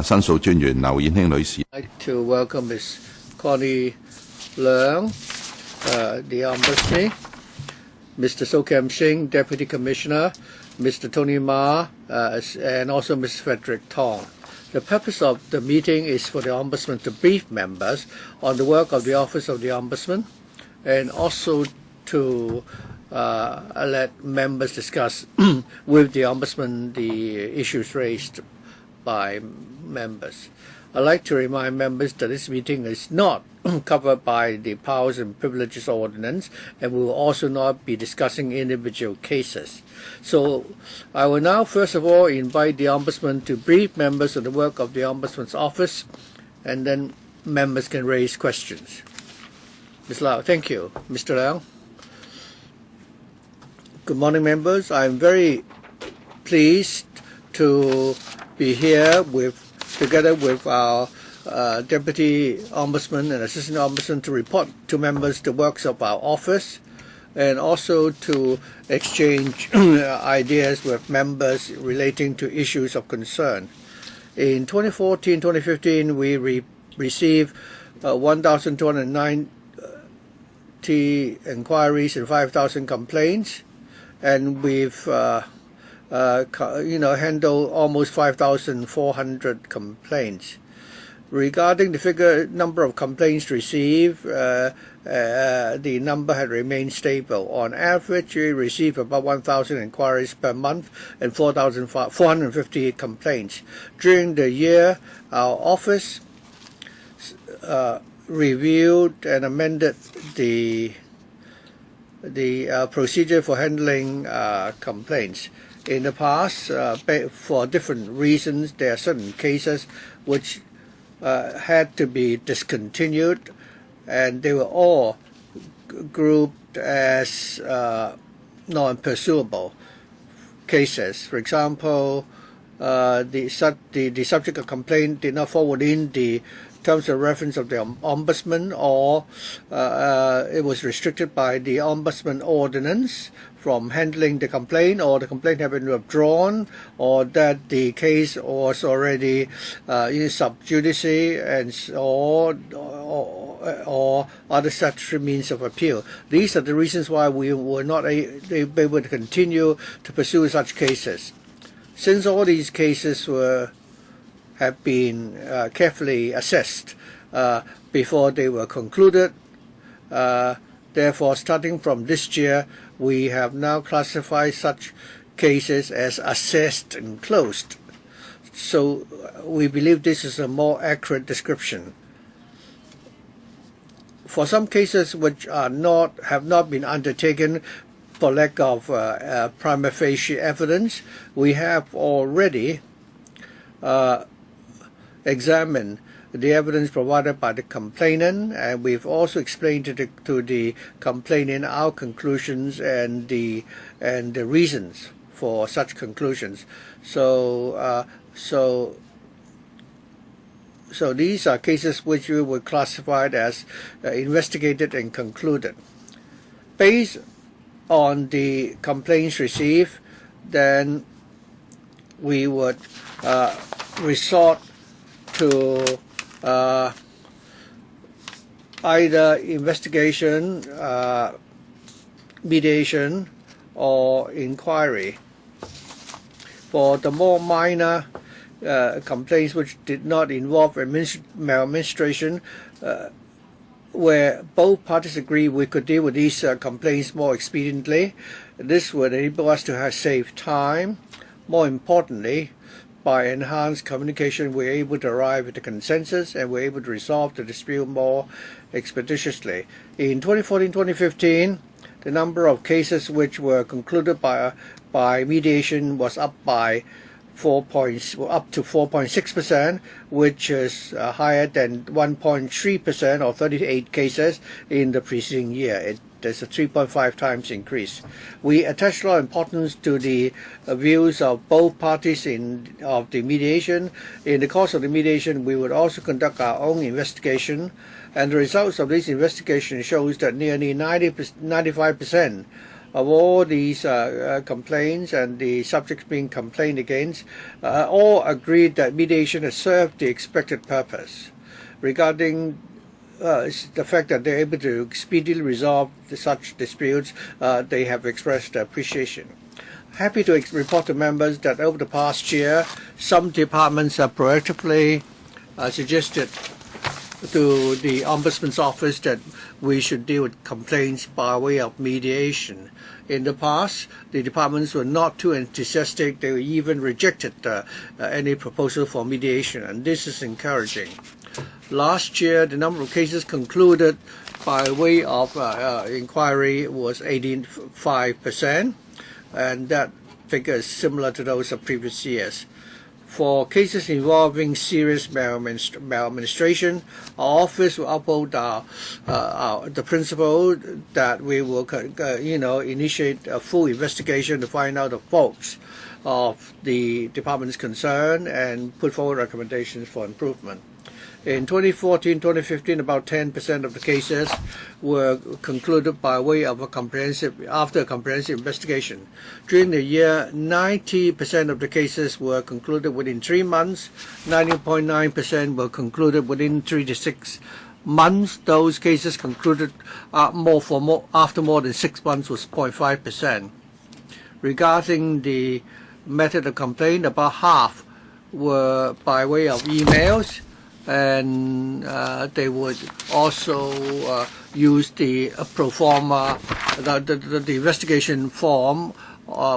申訴專員劉燕卿女士。I'd like to welcome Ms. Connie Leung, the Ombudsman, Mr. Sokam Singh, Deputy Commissioner, Mr. Tony Ma, and also Ms. Frederick Tong. The purpose of the meeting is for the Ombudsman to brief members on the work of the Office of the Ombudsman, and also to let members discuss with the Ombudsman the issues raised by members. I'd like to remind members that this meeting is not covered by the Powers and Privileges Ordinance, and we will also not be discussing individual cases. So I will now first of all invite the Ombudsman to brief members of the work of the Ombudsman's office, and then members can raise questions. Ms. Lau, thank you. Mr. Lau. Good morning, members. I'm very pleased to be here together with our Deputy Ombudsman and Assistant Ombudsman to report to members the works of our office, and also to exchange ideas with members relating to issues of concern. In 2014-2015, we received 1,290 inquiries and 5,000 complaints, and we've handled almost 5,400 complaints. Regarding the number of complaints received, the number had remained stable. On average, we receive about 1,000 inquiries per month and 450 complaints. During the year, our office reviewed and amended the procedure for handling complaints. In the past, for different reasons, there are certain cases which had to be discontinued, and they were all grouped as non-pursuable cases. For example, the subject of complaint did not fall within the terms of reference of the Ombudsman, or it was restricted by the Ombudsman ordinance from handling the complaint, or the complaint had been withdrawn, or that the case was already sub judice, and or other such means of appeal. These are the reasons why we were not able to continue to pursue such cases. Since all these cases have been carefully assessed before they were concluded, therefore, starting from this year, we have now classified such cases as assessed and closed. So we believe this is a more accurate description. For some cases which have not been undertaken for lack of prima facie evidence, we have already examined the evidence provided by the complainant, and we've also explained to the complainant our conclusions and the reasons for such conclusions. So these are cases which we would classify as investigated and concluded. Based on the complaints received, then we would resort to either investigation, mediation, or inquiry. For the more minor complaints which did not involve maladministration, where both parties agree we could deal with these complaints more expediently, this would enable us to save time. More importantly, by enhanced communication, we're able to arrive at a consensus, and we're able to resolve the dispute more expeditiously. In 2014-2015, the number of cases which were concluded by mediation was up to 4.6%, which is higher than 1.3% or 38 cases in the preceding year. There's a 3.5 times increase. We attach a lot of importance to the views of both parties of the mediation. In the course of the mediation, we would also conduct our own investigation, and the results of this investigation shows that nearly 95% of all these complaints and the subjects being complained against, all agreed that mediation has served the expected purpose. Regarding the fact that they're able to speedily resolve such disputes, they have expressed appreciation. Happy to report to members that over the past year, some departments have proactively suggested to the Ombudsman's office that we should deal with complaints by way of mediation. In the past, the departments were not too enthusiastic. They even rejected any proposal for mediation, and this is encouraging. Last year, the number of cases concluded by way of inquiry was 85%, and that figure is similar to those of previous years. For cases involving serious maladministration, our office will uphold the principle that we will, initiate a full investigation to find out the faults of the departments concerned and put forward recommendations for improvement. In 2014-2015, about 10% of the cases were concluded by way of after a comprehensive investigation. During the year, 90% of the cases were concluded within 3 months, 90.9% were concluded within 3 to 6 months. Those cases concluded after more than 6 months was 0.5%. Regarding the method of complaint, about half were by way of emails, and they would also use the pro forma, the investigation form,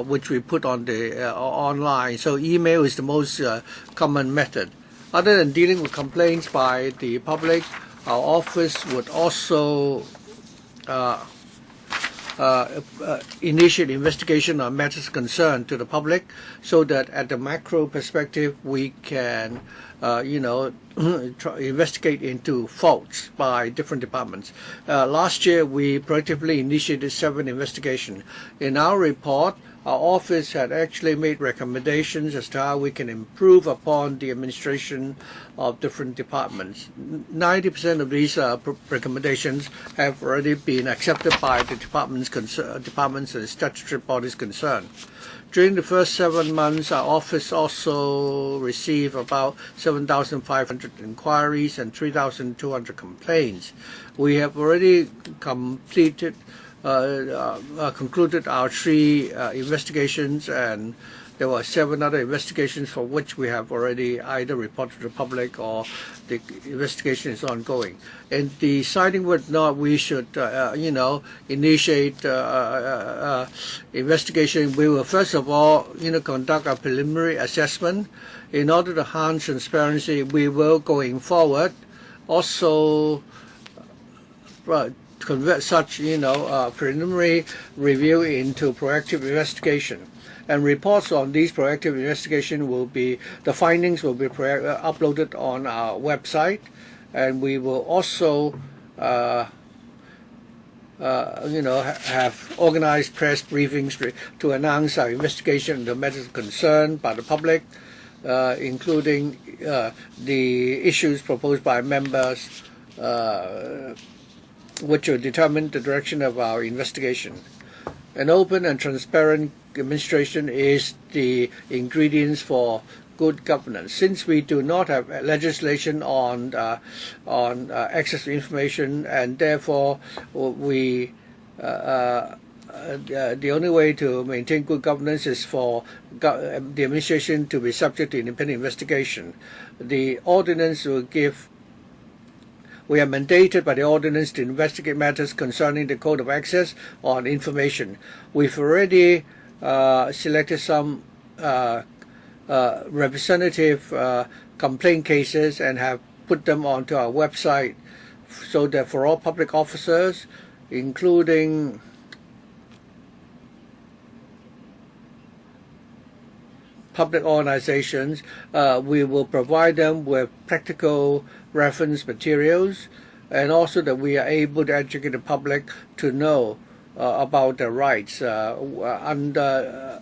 which we put on the online. So email is the most common method. Other than dealing with complaints by the public, our office would also initiate investigation on matters concerned to the public, so that at the macro perspective we can investigate into faults by different departments. Last year we proactively initiated 7 investigations. In our report, our office had actually made recommendations as to how we can improve upon the administration of different departments. 90% of these recommendations have already been accepted by the departments and statutory bodies concerned. During the first 7 months, our office also received about 7,500 inquiries and 3,200 complaints. We have already concluded our 3 investigations, and there were 7 other investigations for which we have already either reported to the public or the investigation is ongoing. And deciding whether or not we should, initiate investigation, we will first of all, conduct a preliminary assessment. In order to enhance transparency, we will, going forward, also convert such, preliminary review into proactive investigation. And reports on these proactive investigation the findings will be uploaded on our website, and we will also, have organized press briefings to announce our investigation into matters concerned by the public, including the issues proposed by members, which will determine the direction of our investigation. An open and transparent administration is the ingredients for good governance. Since we do not have legislation on access to information, and therefore the only way to maintain good governance is for the administration to be subject to independent investigation. The ordinance will we are mandated by the ordinance to investigate matters concerning the Code of Access on Information. We've already selected some representative complaint cases and have put them onto our website, so that for all public officers, including public organizations, we will provide them with practical reference materials, and also that we are able to educate the public to know about their rights under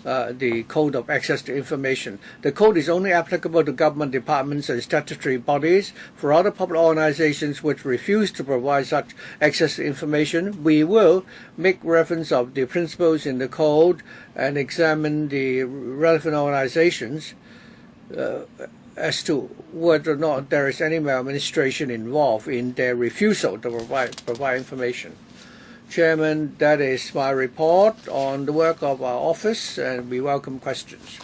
the Code of Access to Information. The code is only applicable to government departments and statutory bodies. For other public organizations which refuse to provide such access to information, we will make reference of the principles in the code and examine the relevant organizations as to whether or not there is any maladministration involved in their refusal to provide information. Chairman, that is my report on the work of our office, and we welcome questions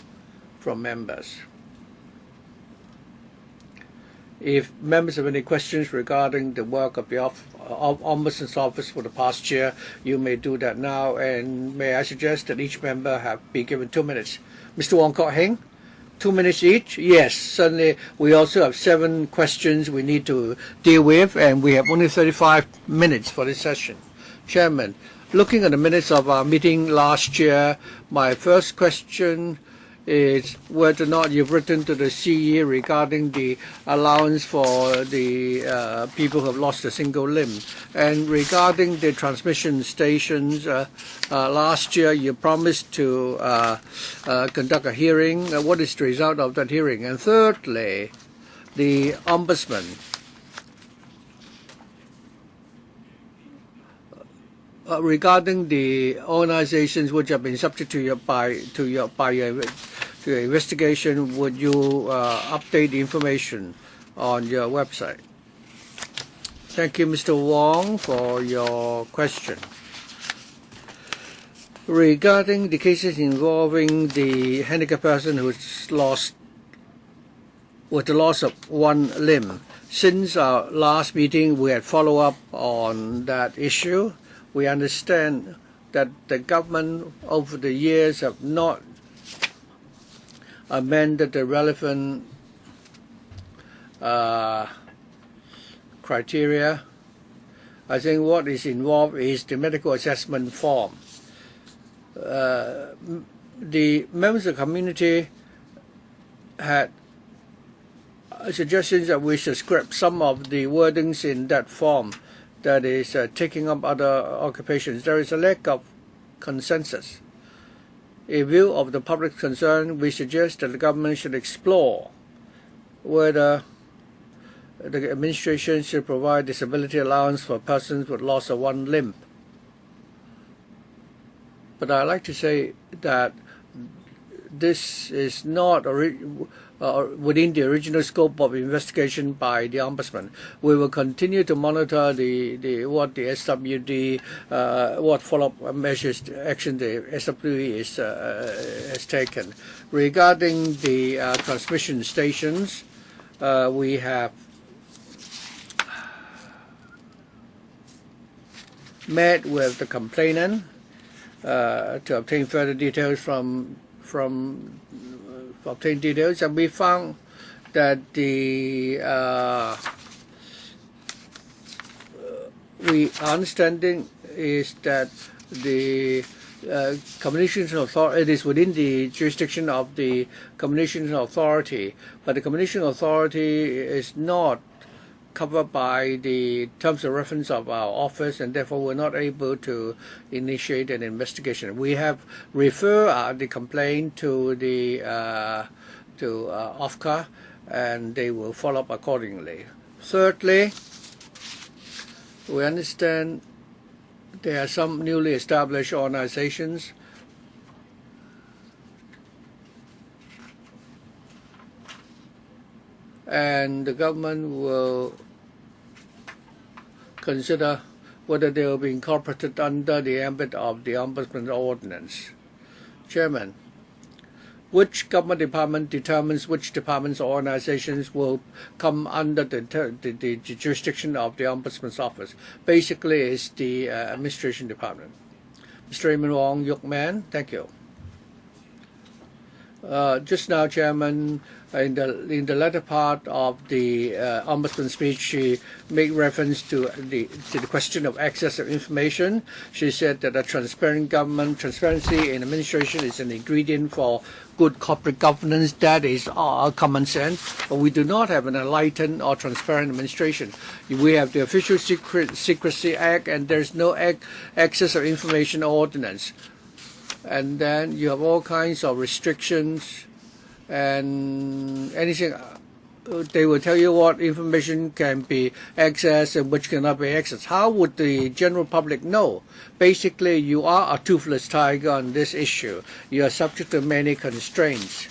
from members. If members have any questions regarding the work of the Ombudsman's office for the past year, you may do that now, and may I suggest that each member be given 2 minutes. Mr. Wong Kok Heng, 2 minutes each? Yes, certainly. We also have 7 questions we need to deal with, and we have only 35 minutes for this session. Chairman, looking at the minutes of our meeting last year, my first question is whether or not you've written to the CE regarding the allowance for the people who have lost a single limb. And regarding the transmission stations, last year you promised to conduct a hearing. What is the result of that hearing? And thirdly, the Ombudsman. Regarding the organizations which have been subject to your investigation, would you update the information on your website? Thank you, Mr. Wong, for your question. Regarding the cases involving the handicapped person who's lost with the loss of one limb, since our last meeting we had follow up on that issue. We understand that the government over the years have not amended the relevant criteria. I think what is involved is the medical assessment form. The members of the community had suggestions that we should scrap some of the wordings in that form, that is taking up other occupations. There is a lack of consensus. In view of the public concern, we suggest that the government should explore whether the administration should provide disability allowance for persons with loss of one limb. But I'd like to say that this is not within the original scope of investigation by the Ombudsman. We will continue to monitor what the SWD, what follow-up measures, action the SWD has taken. Regarding the transmission stations, we have met with the complainant to obtain further details and we found that our understanding is that the communications authority, it is within the jurisdiction of the communications authority, but the communications authority is not covered by the terms of reference of our office, and therefore we're not able to initiate an investigation. We have referred the complaint to the OFCA, and they will follow up accordingly. Thirdly, we understand there are some newly established organizations and the government will consider whether they will be incorporated under the ambit of the Ombudsman ordinance. Chairman, which government department determines which departments or organizations will come under the jurisdiction of the Ombudsman's office? Basically, it's the administration department. Mr. Raymond Wong Yuk Man, thank you. Just now, Chairman, in the latter part of the Ombudsman's speech, she made reference to the question of access of information. She said that a transparent government, transparency in administration is an ingredient for good corporate governance. That is common sense. But we do not have an enlightened or transparent administration. We have the Official Secrecy Act, and there's no access of information ordinance. and then you have all kinds of restrictions and anything. They will tell you what information can be accessed and which cannot be accessed. How would the general public know? Basically, you are a toothless tiger on this issue. You are subject to many constraints.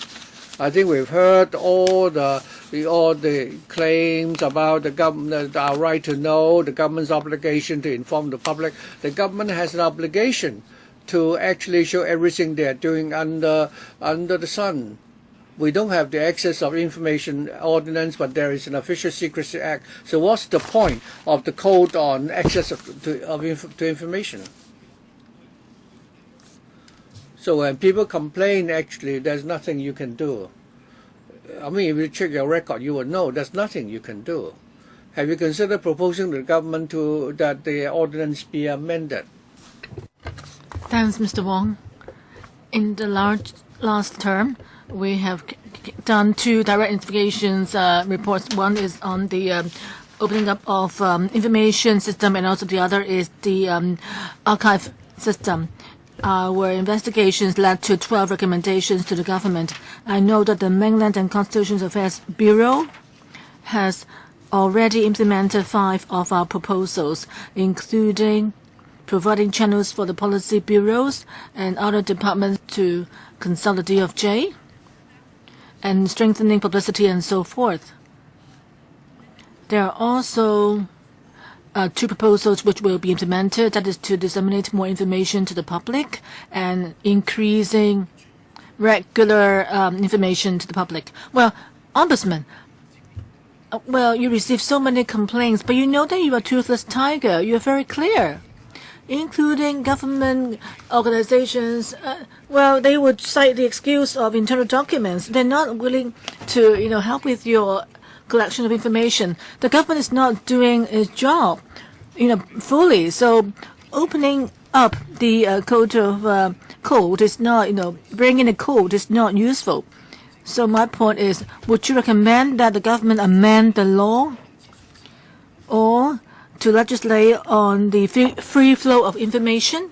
I think we've heard all the claims about the government, our right to know, the government's obligation to inform the public. The government has an obligation to actually show everything they are doing under the sun. We don't have the Access of Information Ordinance, but there is an Official Secrecy Act. So what's the point of the code on access to information? So when people complain, actually, there's nothing you can do. I mean, if you check your record, you will know there's nothing you can do. Have you considered proposing to the government that the ordinance be amended? Thanks, Mr. Wong. In the last term, we have done 2 direct investigations reports. One is on the opening up of information system, and also the other is the archive system. Our investigations led to 12 recommendations to the government. I know that the Mainland and Constitutional Affairs Bureau has already implemented 5 of our proposals, including providing channels for the policy bureaus and other departments to consult the DOJ, and strengthening publicity and so forth. There are also 2 proposals which will be implemented, that is to disseminate more information to the public and increasing regular information to the public. Well, Ombudsman, well, you receive so many complaints, but you know that you are a toothless tiger. You are very clear, including government organizations. Well, they would cite the excuse of internal documents. They're not willing to, help with your collection of information. The government is not doing its job, fully. So opening up the code is not, bringing a code is not useful. So my point is, would you recommend that the government amend the law or to legislate on the free flow of information?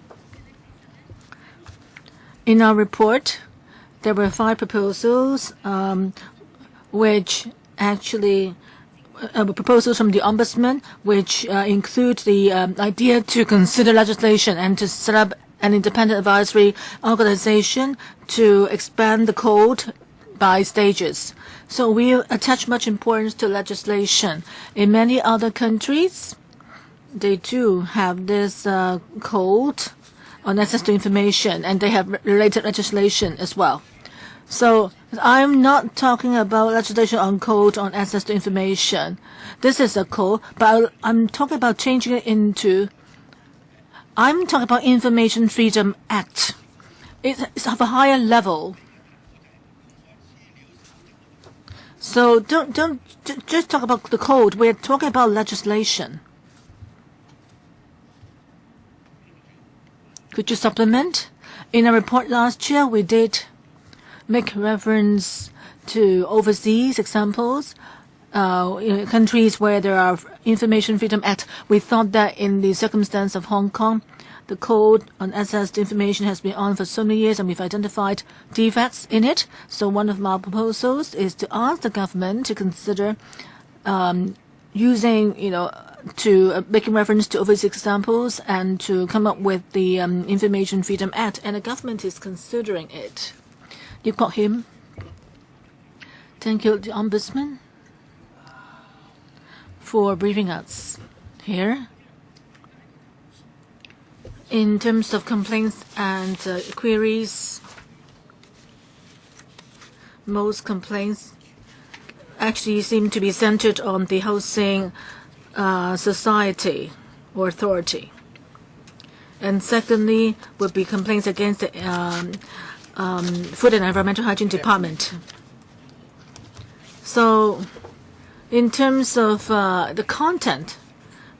In our report, there were 5 proposals, which actually proposals from the Ombudsman, which include the idea to consider legislation and to set up an independent advisory organization to expand the code by stages. So we attach much importance to legislation. In many other countries, they do have this code on access to information, and they have related legislation as well. So I'm not talking about legislation on code on access to information. This is a code, but I'm talking about changing it into, I'm talking about Information Freedom Act. It's of a higher level. So don't just talk about the code. We're talking about legislation. Could you supplement? In a report last year, we did make reference to overseas examples, countries where there are Information Freedom Act. We thought that in the circumstance of Hong Kong, the code on access to information has been on for so many years, and we've identified defects in it. So one of my proposals is to ask the government to consider using, to making reference to overseas examples and to come up with the Information Freedom Act. And the government is considering it. You got him. Thank you, the Ombudsman, for briefing us here. In terms of complaints and queries, most complaints actually seem to be centered on the housing society or authority. And secondly, would be complaints against the Food and Environmental Hygiene Department. So in terms of the content,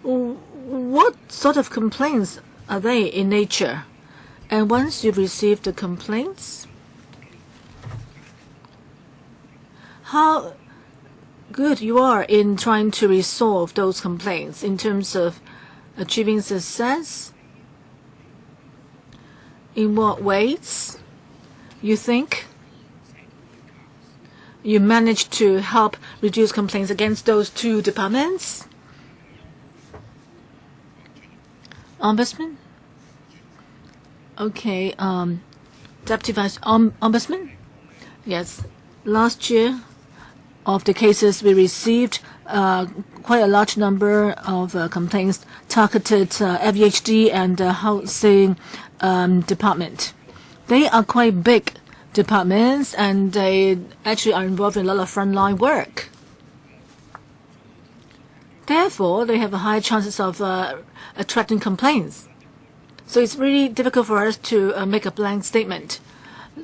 what sort of complaints are they in nature? And once you've received the complaints, how good you are in trying to resolve those complaints in terms of achieving success? In what ways you think you managed to help reduce complaints against those two departments? Ombudsman? Okay, Deputy Vice Ombudsman? Yes. Last year, of the cases we received, quite a large number of complaints targeted FEHD and Housing Department. They are quite big departments, and they actually are involved in a lot of frontline work. Therefore, they have a high chances of attracting complaints. So it's really difficult for us to make a blank statement.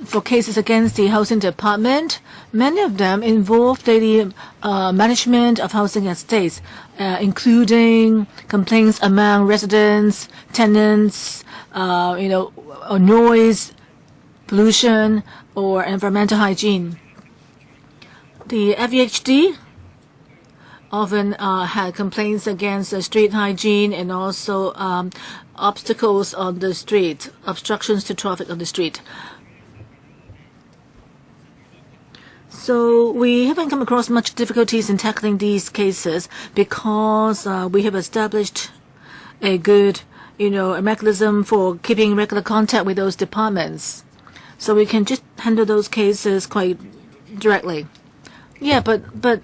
For cases against the housing department, many of them involve daily management of housing estates, including complaints among residents, tenants, or noise, pollution, or environmental hygiene. The FEHD often had complaints against street hygiene and also obstacles on the street, obstructions to traffic on the street. So we haven't come across much difficulties in tackling these cases because we have established a good, a mechanism for keeping regular contact with those departments. So we can just handle those cases quite directly. Yeah, but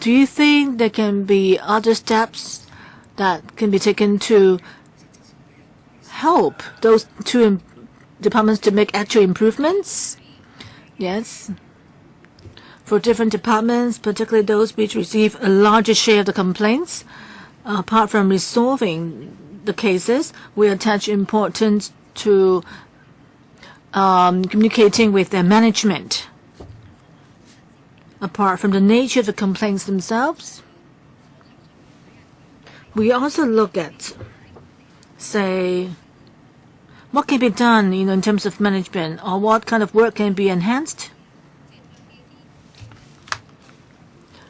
do you think there can be other steps that can be taken to help those two departments to make actual improvements? Yes. For different departments, particularly those which receive a larger share of the complaints, apart from resolving the cases, we attach importance to communicating with their management. Apart from the nature of the complaints themselves, we also look at, say, what can be done, in terms of management, or what kind of work can be enhanced,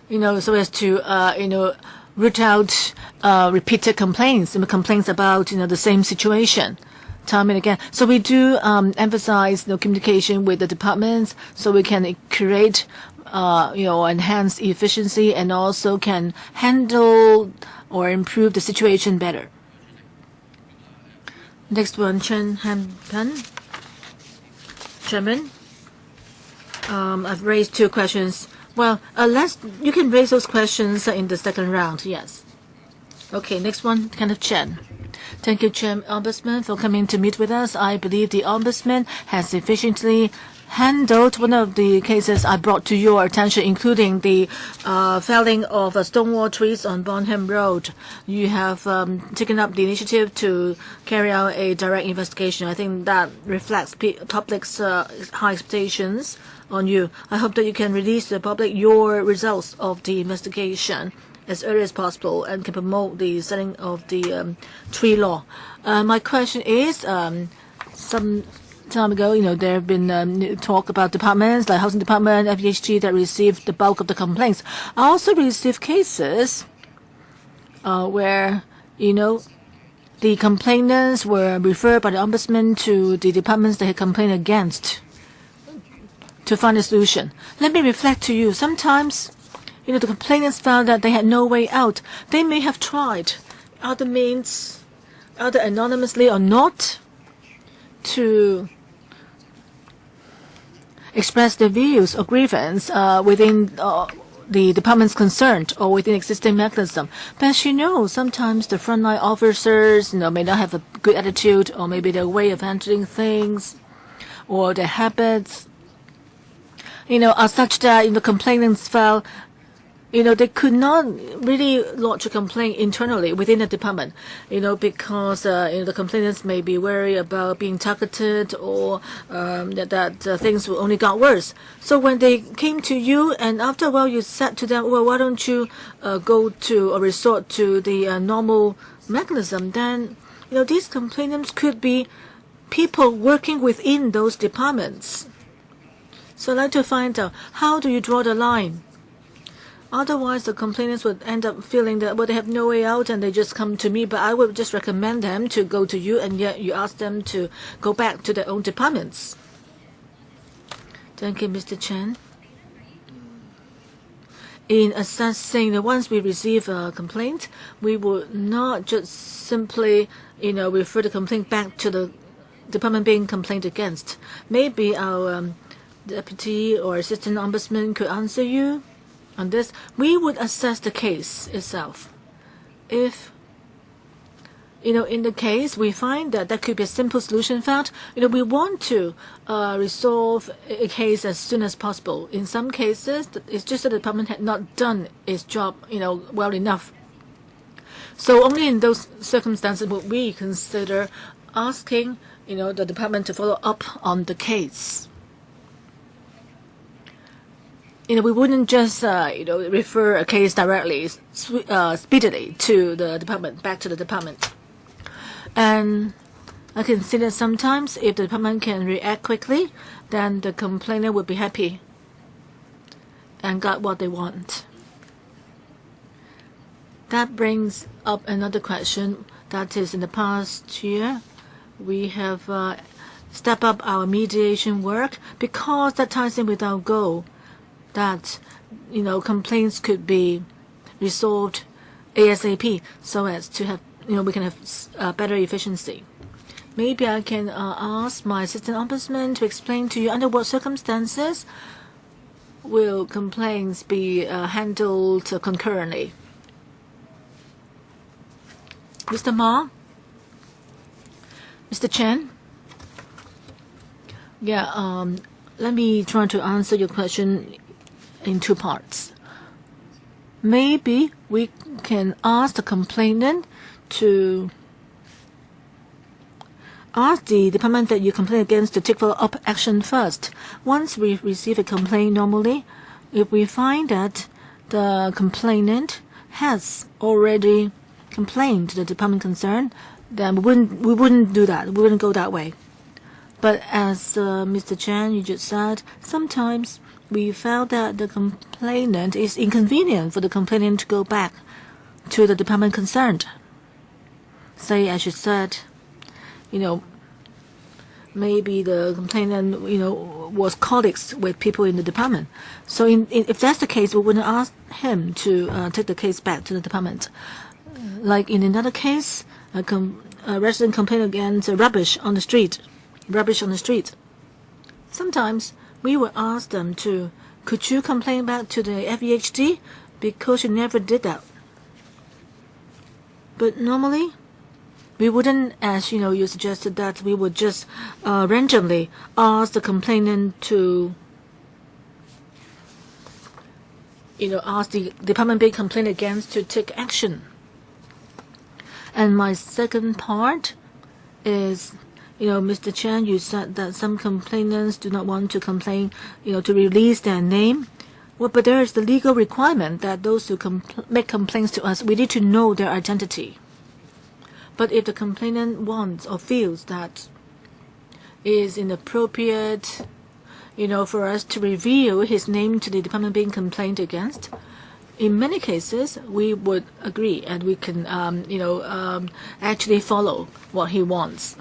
so as to, root out repeated complaints, complaints about, the same situation, time and again. So we do emphasize, communication with the departments, so we can create, enhance efficiency and also can handle or improve the situation better. Next one, CHAN Han-pan. Chairman, I've raised two questions. Well, you can raise those questions in the second round. Yes. Okay. Next one, Kenneth Chen. Thank you, Ombudsman, for coming to meet with us. I believe the Ombudsman has efficiently handled one of the cases I brought to your attention, including the felling of stonewall trees on Bonham Road. You have taken up the initiative to carry out a direct investigation. I think that reflects public's high expectations on you. I hope that you can release to the public your results of the investigation as early as possible and can promote the setting of the tree law. My question is, some time ago, there have been talk about departments like Housing Department, FEHD, that received the bulk of the complaints. I also received cases where, the complainants were referred by the Ombudsman to the departments they had complained against to find a solution. Let me reflect to you. Sometimes, the complainants found that they had no way out. They may have tried other means, either anonymously or not, to express their views or grievance within the departments concerned or within existing mechanism. But as you know, sometimes the frontline officers, may not have a good attitude, or maybe their way of handling things or their habits, are such that complainants felt they could not really lodge a complaint internally within the department, because the complainants may be worried about being targeted or that things will only got worse. So when they came to you, and after a while you said to them, well, why don't you go to or resort to the normal mechanism, then these complainants could be people working within those departments. So I'd like to find out, how do you draw the line? Otherwise, the complainants would end up feeling that, well, they have no way out and they just come to me. But I would just recommend them to go to you, and yet you ask them to go back to their own departments. Thank you, Mr. Chen. In assessing that once we receive a complaint, we would not just simply, refer the complaint back to the department being complained against. Maybe our deputy or assistant ombudsman could answer you on this. We would assess the case itself. If, in the case we find that there could be a simple solution found, we want to resolve a case as soon as possible. In some cases, it's just that the department had not done its job, well enough. So only in those circumstances would we consider asking, the department to follow up on the case. We wouldn't just, refer a case directly, speedily to the department, back to the department. And I consider sometimes if the department can react quickly, then the complainant would be happy and got what they want. That brings up another question. That is, in the past year, we have stepped up our mediation work because that ties in with our goal that, complaints could be resolved ASAP so as to have, we can have better efficiency. Maybe I can ask my assistant ombudsman to explain to you under what circumstances will complaints be handled concurrently. Mr. Ma? Mr. Chen? Yeah, let me try to answer your question in two parts. Maybe we can ask the complainant to ask the department that you complain against to take follow-up action first. Once we receive a complaint, normally, if we find that the complainant has already complained to the department concerned, then we wouldn't do that. We wouldn't go that way. But as Mr. Chan, you just said, sometimes we felt that the complainant is inconvenient for the complainant to go back to the department concerned. Say, as you said, maybe the complainant, was colleagues with people in the department. So if that's the case, we wouldn't ask him to take the case back to the department. Like in another case, a resident complained against rubbish on the street. Sometimes we would ask them to, could you complain back to the FEHD because you never did that. But normally, we wouldn't, as you suggested, that we would just randomly ask the complainant to, ask the department being complained against to take action. And my second part is, Mr. Chan, you said that some complainants do not want to complain, to release their name. Well, but there is the legal requirement that those who make complaints to us, we need to know their identity. But if the complainant wants or feels that it is inappropriate, for us to reveal his name to the department being complained against, in many cases, we would agree and we can, actually follow what he wants.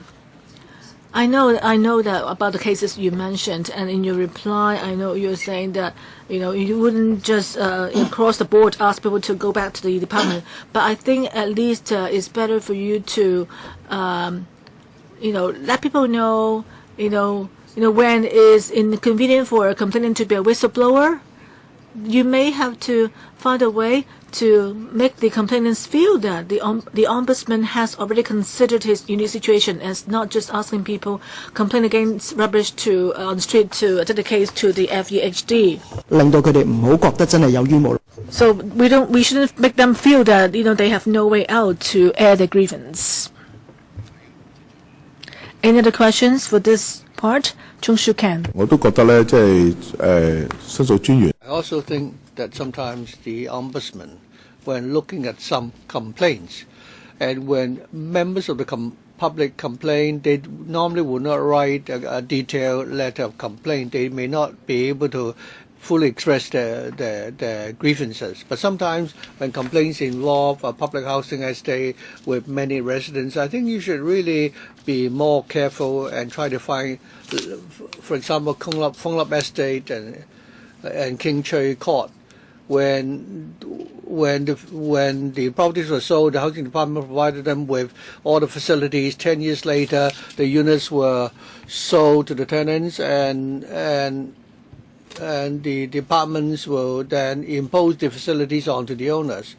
I know that about the cases you mentioned, and in your reply, I know you're saying that, you wouldn't just across the board ask people to go back to the department. But I think at least it's better for you to, let people know, when it is inconvenient for a complainant to be a whistleblower. You may have to find a way to make the complainants feel that the ombudsman has already considered his unique situation as not just asking people complain against rubbish on the street to take the case to the FEHD. So we shouldn't make them feel that they have no way out to air their grievance. Any other questions for this part? Chung-Shu Ken. I also think that sometimes the ombudsman, when looking at some complaints, and when members of the public complain, they normally will not write a detailed letter of complaint. They may not be able to fully express their grievances. But sometimes when complaints involve a public housing estate with many residents, I think you should really be more careful and try to find, for example, Fung Lap Estate and King Choi Court. When the properties were sold, the housing department provided them with all the facilities. 10 years later, the units were sold to the tenants, and the departments will then impose the facilities onto the owners.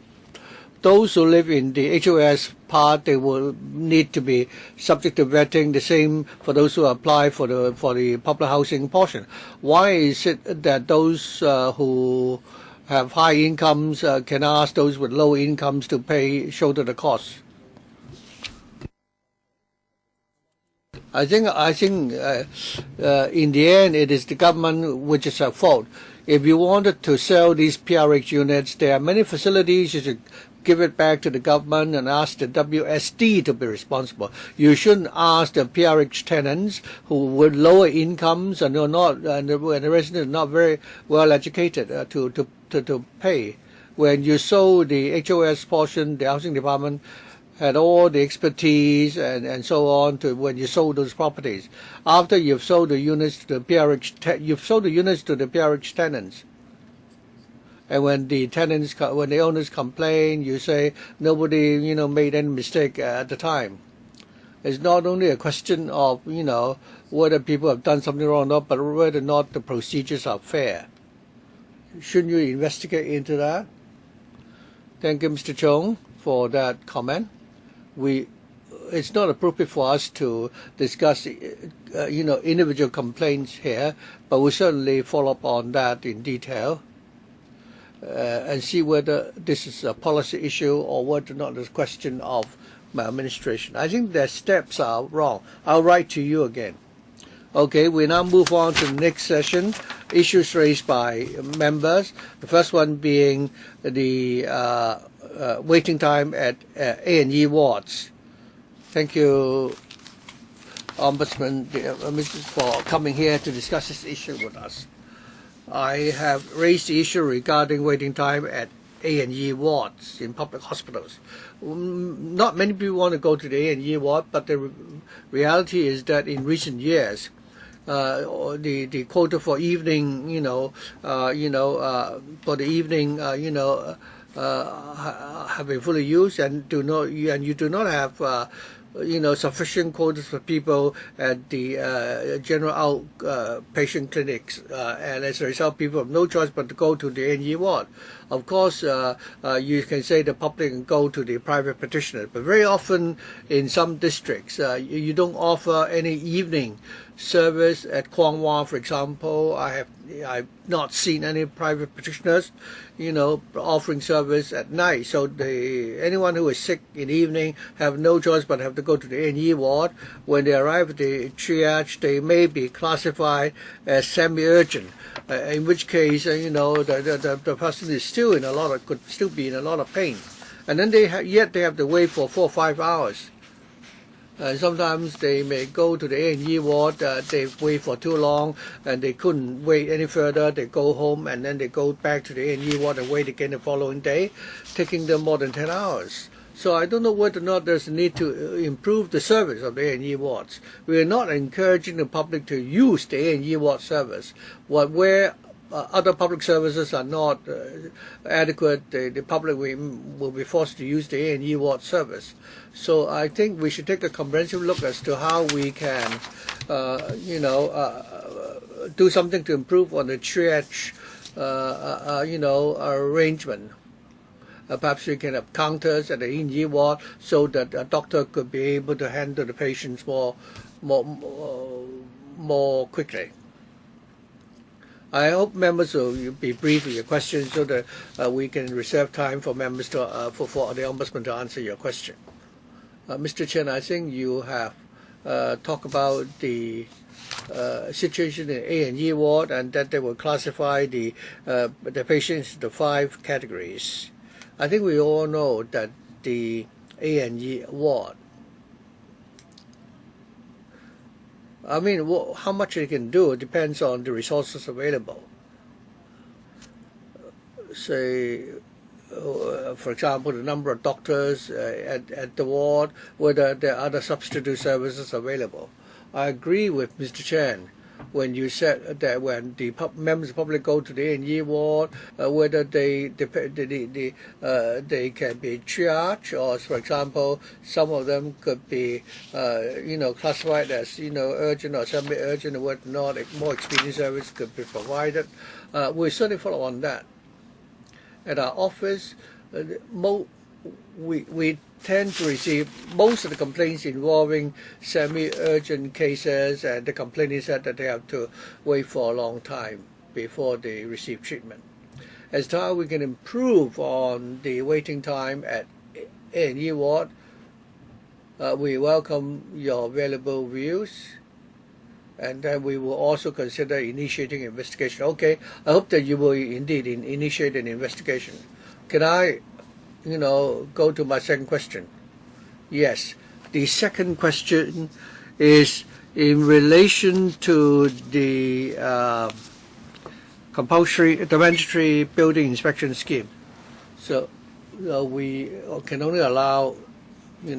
Those who live in the HOS part, they will need to be subject to vetting. The same for those who apply for the public housing portion. Why is it that those who have high incomes can ask those with low incomes to shoulder the costs? I think in the end it is the government which is at fault. If you wanted to sell these PRH units, there are many facilities. You should give it back to the government and ask the WSD to be responsible. You shouldn't ask the PRH tenants who with lower incomes and the residents are not very well educated to pay. When you sold the HOS portion, the housing department had all the expertise and so on when you sold those properties. After you've sold the units to the PRH, you've sold the units to the PRH tenants. And when the owners complain, you say nobody, made any mistake at the time. It's not only a question of, whether people have done something wrong or not, but whether or not the procedures are fair. Shouldn't you investigate into that? Thank you, Mr. Chung, for that comment. It's not appropriate for us to discuss, individual complaints here, but we'll certainly follow up on that in detail. And see whether this is a policy issue or whether or not it's a question of maladministration. I think their steps are wrong. I'll write to you again. Okay, we now move on to the next session. Issues raised by members. The first one being the waiting time at A&E wards. Thank you, Ombudsman, for coming here to discuss this issue with us. I have raised the issue regarding waiting time at A&E wards in public hospitals. Not many people want to go to the A&E ward, but the reality is that in recent years, the quota for evening, for the evening, have been fully used, and you do not have sufficient quotas for people at the general outpatient clinics, and as a result, people have no choice but to go to the A&E ward. Of course, you can say the public can go to the private practitioner, but very often in some districts, you don't offer any evening service. At Kwong Wah, for example, I've not seen any private practitioners, offering service at night. So anyone who is sick in the evening have no choice but have to go to the A&E ward. When they arrive at the triage, they may be classified as semi-urgent, in which case, the person is could still be in a lot of pain, and then they have to wait for 4 or 5 hours. Sometimes they may go to the A&E ward, they wait for too long and they couldn't wait any further. They go home and then they go back to the A&E ward and wait again the following day, taking them more than 10 hours. So I don't know whether or not there's a need to improve the service of the A&E wards. We are not encouraging the public to use the A&E ward service. Where other public services are not adequate, the public will be forced to use the A&E ward service. So I think we should take a comprehensive look as to how we can, do something to improve on the triage, arrangement. Perhaps we can have counters at the A&E ward so that a doctor could be able to handle the patients more quickly. I hope members will be brief with your questions so that we can reserve time for members for the Ombudsman to answer your question. Mr. Chen, I think you have talked about the situation in A&E ward and that they will classify the patients into 5 categories. I think we all know that the A&E ward, how much it can do depends on the resources available. say, for example, the number of doctors at the ward, whether there are other substitute services available. I agree with Mr. Chan when you said that when the members of the public go to the A&E ward, whether they can be triaged, or, for example, some of them could be classified as urgent or semi-urgent, or whatnot. More expedient service could be provided. We certainly follow on that. At our office, we tend to receive most of the complaints involving semi-urgent cases, and the complainant said that they have to wait for a long time before they receive treatment. As to how we can improve on the waiting time at A&E ward, we welcome your valuable views, and then we will also consider initiating investigation. Okay, I hope that you will indeed initiate an investigation. Can I go to my second question? Yes. The second question is in relation to the mandatory building inspection scheme. So we can only allow 2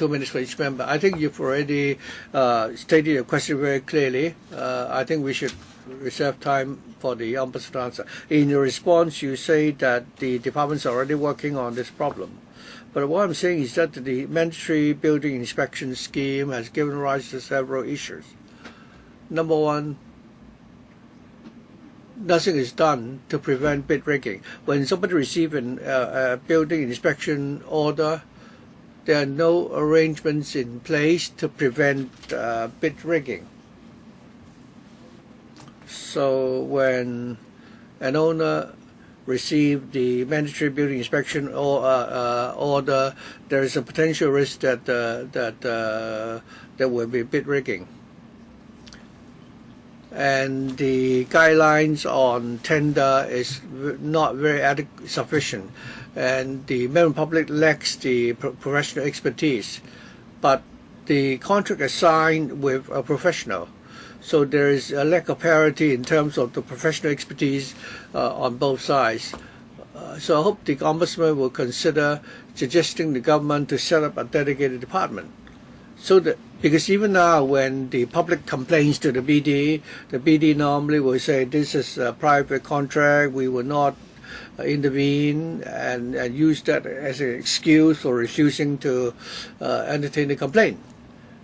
minutes for each member. I think you've already stated your question very clearly. I think we should reserve time for the Ombudsman to answer. In your response, you say that the departments are already working on this problem. But what I'm saying is that the mandatory building inspection scheme has given rise to several issues. Number one, nothing is done to prevent bid rigging. When somebody receives a building inspection order, there are no arrangements in place to prevent bid rigging. So when an owner receives the mandatory building inspection order, there is a potential risk that there will be bid rigging. And the guidelines on tender is not very sufficient, and the member public lacks the professional expertise. But the contract is signed with a professional, so there is a lack of parity in terms of the professional expertise on both sides. So I hope the Ombudsman will consider suggesting the government to set up a dedicated department. So that, because even now when the public complains to the BD normally will say this is a private contract, we will not intervene, and use that as an excuse for refusing to entertain the complaint.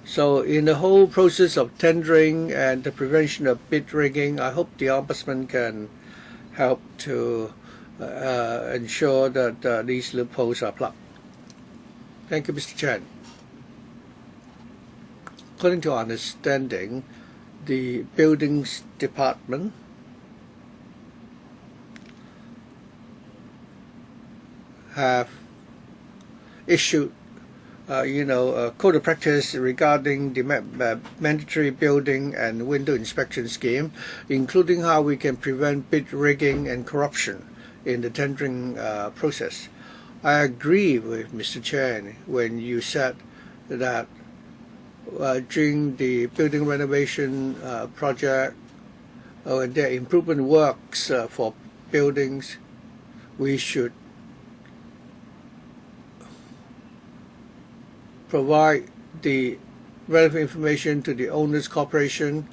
So in the whole process of tendering and the prevention of bid rigging, I hope the Ombudsman can help to ensure that these loopholes are plugged. Thank you, Mr. Chan. According to our understanding, the Buildings Department have issued a code of practice regarding the mandatory building and window inspection scheme, including how we can prevent bid rigging and corruption in the tendering process. I agree with Mr. Chan when you said that during the building renovation project or the improvement works for buildings, we should provide the relevant information to the owners corporation,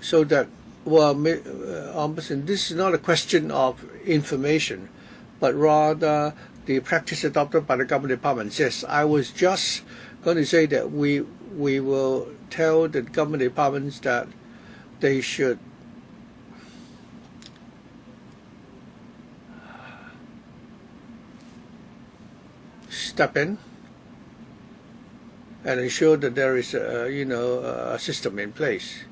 so that, Ombudsman, this is not a question of information, but rather the practice adopted by the government departments. Yes, I was just going to say that we will tell the government departments that they should step in and ensure that there is a system in place.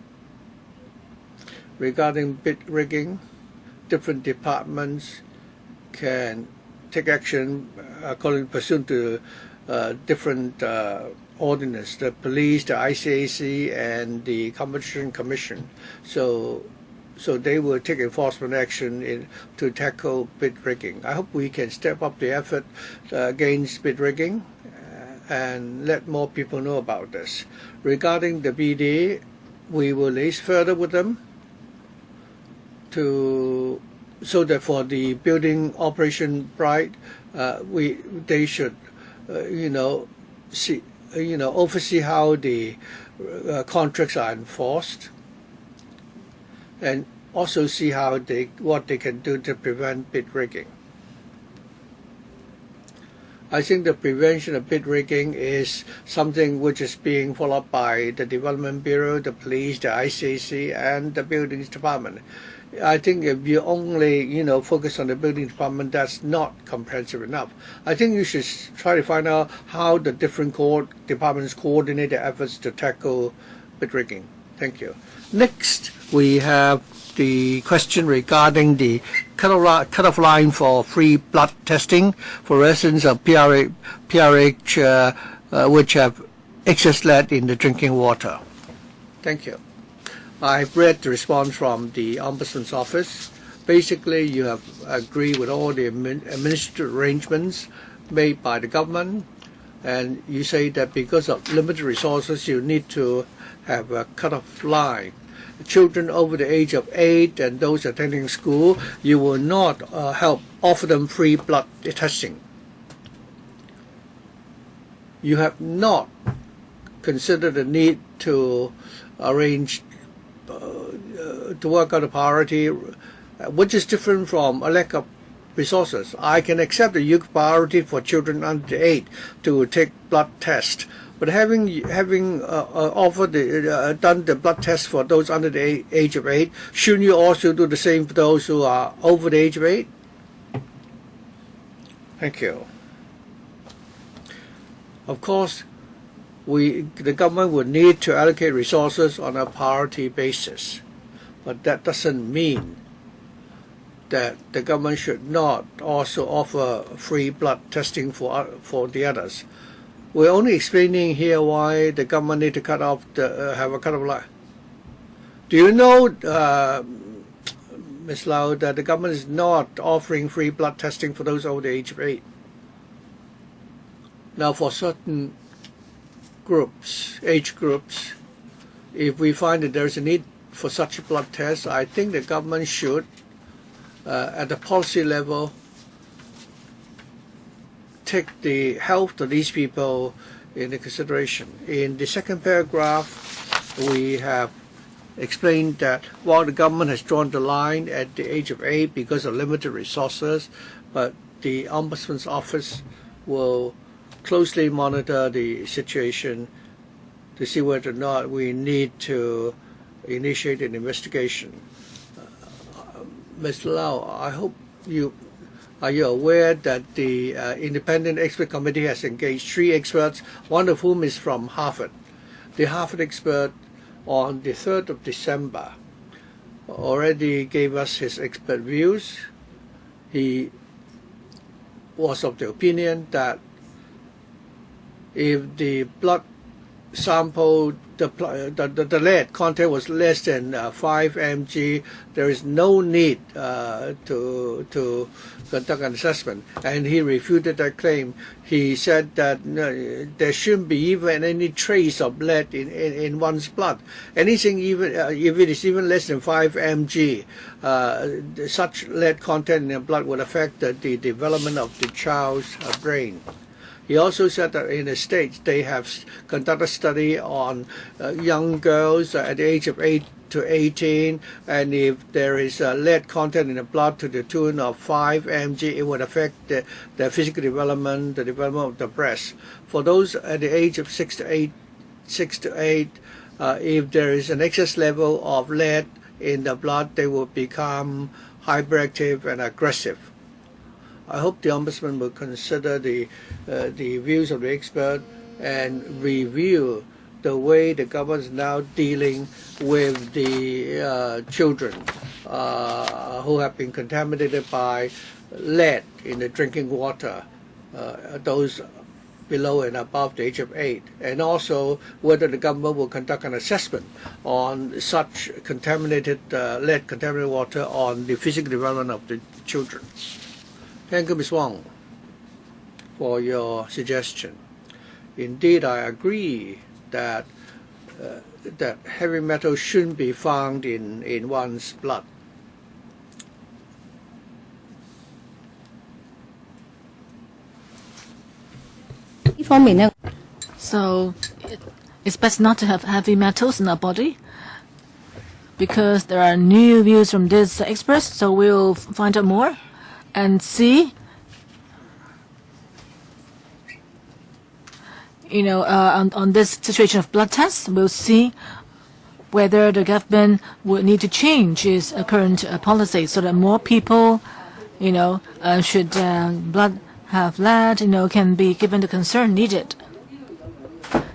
Regarding bid rigging, different departments can take action pursuant to different ordinance, the police, the ICAC, and the Competition Commission. So they will take enforcement action to tackle bid rigging. I hope we can step up the effort against bid rigging and let more people know about this. Regarding the BD, we will liaise further with them so that for the building operation Bright, they should oversee how the contracts are enforced, and also see what they can do to prevent bid rigging. I think the prevention of bid rigging is something which is being followed by the Development Bureau, the police, the ICAC, and the Buildings Department. I think if you only focus on the Building Department, that's not comprehensive enough. I think you should try to find out how the different departments coordinate their efforts to tackle bid rigging. Thank you. Next, we have the question regarding the cut-off line for free blood testing for residents of PRH which have excess lead in the drinking water. Thank you. I've read the response from the Ombudsman's office. Basically, you have agreed with all the administrative arrangements made by the government, and you say that because of limited resources, you need to have a cut-off line. Children over the age of 8 and those attending school, you will not offer them free blood testing. You have not considered the need to arrange to work out a priority, which is different from a lack of resources. I can accept the youth priority for children under 8 to take blood test, but having offered done the blood test for those under the age of 8, shouldn't you also do the same for those who are over the age of 8? Thank you. Of course, the government would need to allocate resources on a priority basis, but that doesn't mean that the government should not also offer free blood testing for the others. We're only explaining here why the government need to have a cut-off line. Do you know, Ms. Lau, that the government is not offering free blood testing for those over the age of 8? Now, for certain age groups, if we find that there is a need for such a blood test, I think the government should, at the policy level, take the health of these people into consideration. In the second paragraph, we have explained that while the government has drawn the line at the age of 8 because of limited resources, but the Ombudsman's office will closely monitor the situation to see whether or not we need to initiate an investigation. Ms. Lau, I hope are you aware that the independent expert committee has engaged 3 experts, one of whom is from Harvard. The Harvard expert on the 3rd of December already gave us his expert views. He was of the opinion that if the blood sample, the lead content was less than 5 mg, there is no need to conduct an assessment. And he refuted that claim. He said that there shouldn't be even any trace of lead in one's blood. Anything, even if it is even less than 5 mg, such lead content in the blood would affect the development of the child's brain. He also said that in the States they have conducted a study on young girls at the age of 8 to 18, and if there is lead content in the blood to the tune of 5 mg, it would affect their physical development, the development of the breast. For those at the age of 6 to 8, if there is an excess level of lead in the blood, they will become hyperactive and aggressive. I hope the Ombudsman will consider the views of the expert and review the way the government is now dealing with the children who have been contaminated by lead in the drinking water, those below and above the age of 8, and also whether the government will conduct an assessment on such contaminated lead-contaminated water on the physical development of the children. Thank you, Ms. Wong, for your suggestion. Indeed, I agree that that heavy metal shouldn't be found in one's blood. So it's best not to have heavy metals in our body, because there are new views from these experts. So we'll find out more and see, on this situation of blood tests. We'll see whether the government would need to change its current policy so that more people, should blood have lead, can be given the concern needed.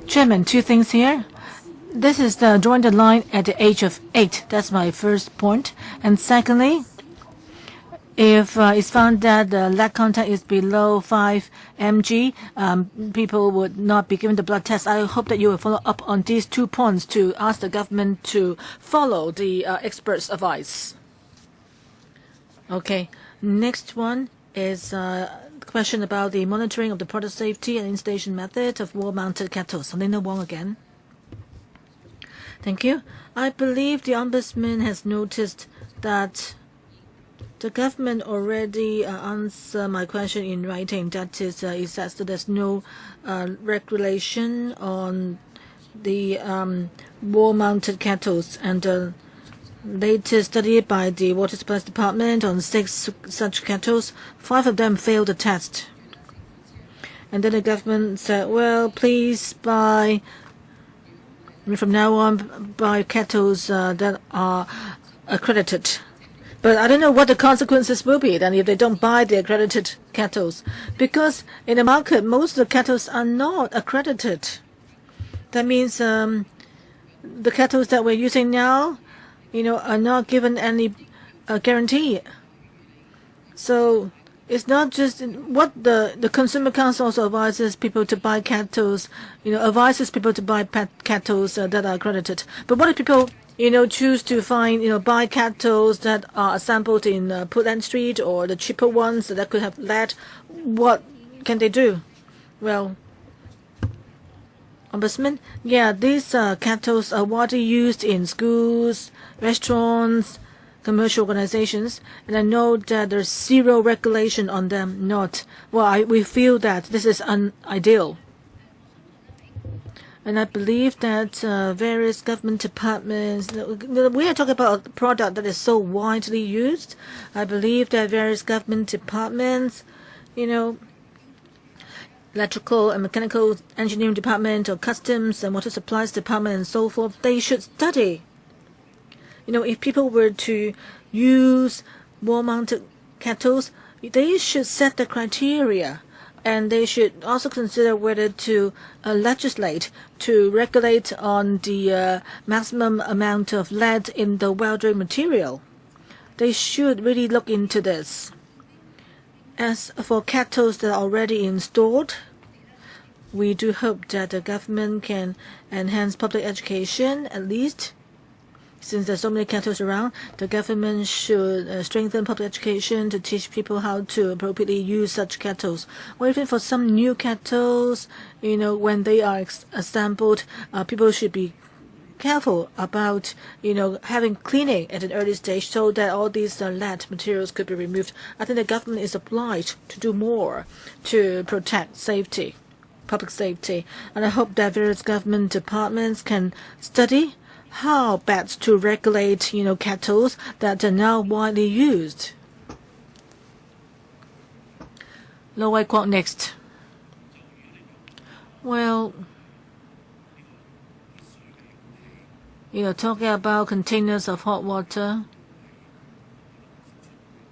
Chairman, two things here. This is drawing the line at the age of 8. That's my first point. And secondly, if it's found that the lead content is below 5 mg, people would not be given the blood test. I hope that you will follow up on these 2 points to ask the government to follow the experts' advice. Okay. Next one is a question about the monitoring of the product safety and installation method of wall-mounted kettles. Helena Wong again. Thank you. I believe the Ombudsman has noticed that the government already answered my question in writing. That is, it says that there's no regulation on the wall-mounted kettles, and the latest study by the Water Supplies Department on 6 such kettles, 5 of them failed the test. And then the government said, well, please buy, from now on, buy kettles that are accredited. But I don't know what the consequences will be then if they don't buy the accredited kettles. Because in the market, most of the kettles are not accredited. That means the kettles that we're using now, are not given any guarantee. So it's not just what the Consumer Council also advises people to buy kettles, advises people to buy kettles that are accredited. But what if people, choose to find, buy kettles that are assembled in Portland Street or the cheaper ones that could have lead? What can they do? Well, Ombudsman, yeah, these kettles are widely used in schools, restaurants, commercial organizations, and I know that there's zero regulation on them. We feel that this is unideal. And I believe that various government departments, we are talking about a product that is so widely used. I believe that various government departments, electrical and mechanical engineering department or customs and water supplies department and so forth, they should study. If people were to use wall-mounted kettles, they should set the criteria, and they should also consider whether to legislate to regulate on the maximum amount of lead in the welding material. They should really look into this. As for kettles that are already installed, we do hope that the government can enhance public education. At least, since there's so many kettles around, the government should strengthen public education to teach people how to appropriately use such kettles. Or even for some new kettles, when they are assembled, people should be careful about, having cleaning at an early stage so that all these lead materials could be removed. I think the government is obliged to do more to protect safety, public safety. And I hope that various government departments can study how best to regulate, kettles that are now widely used. Low Wai Kwok next. Well, talking about containers of hot water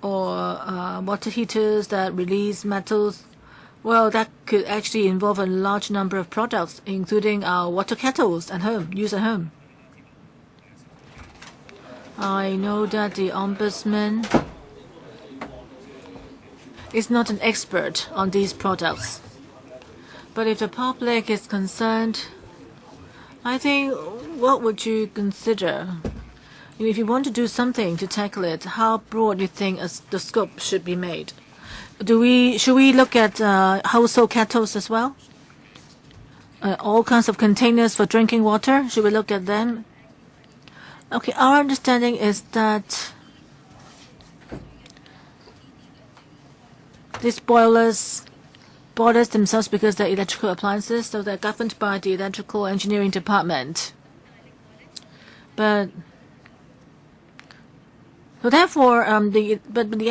or water heaters that release metals, well, that could actually involve a large number of products, including our water kettles at home, used at home. I know that the Ombudsman is not an expert on these products. But if the public is concerned, I think, what would you consider? If you want to do something to tackle it, how broad do you think the scope should be made? Should we look at household kettles as well? All kinds of containers for drinking water, should we look at them? Okay, our understanding is that these boilers boilers themselves, because they're electrical appliances, so they're governed by the electrical engineering department. But so therefore, the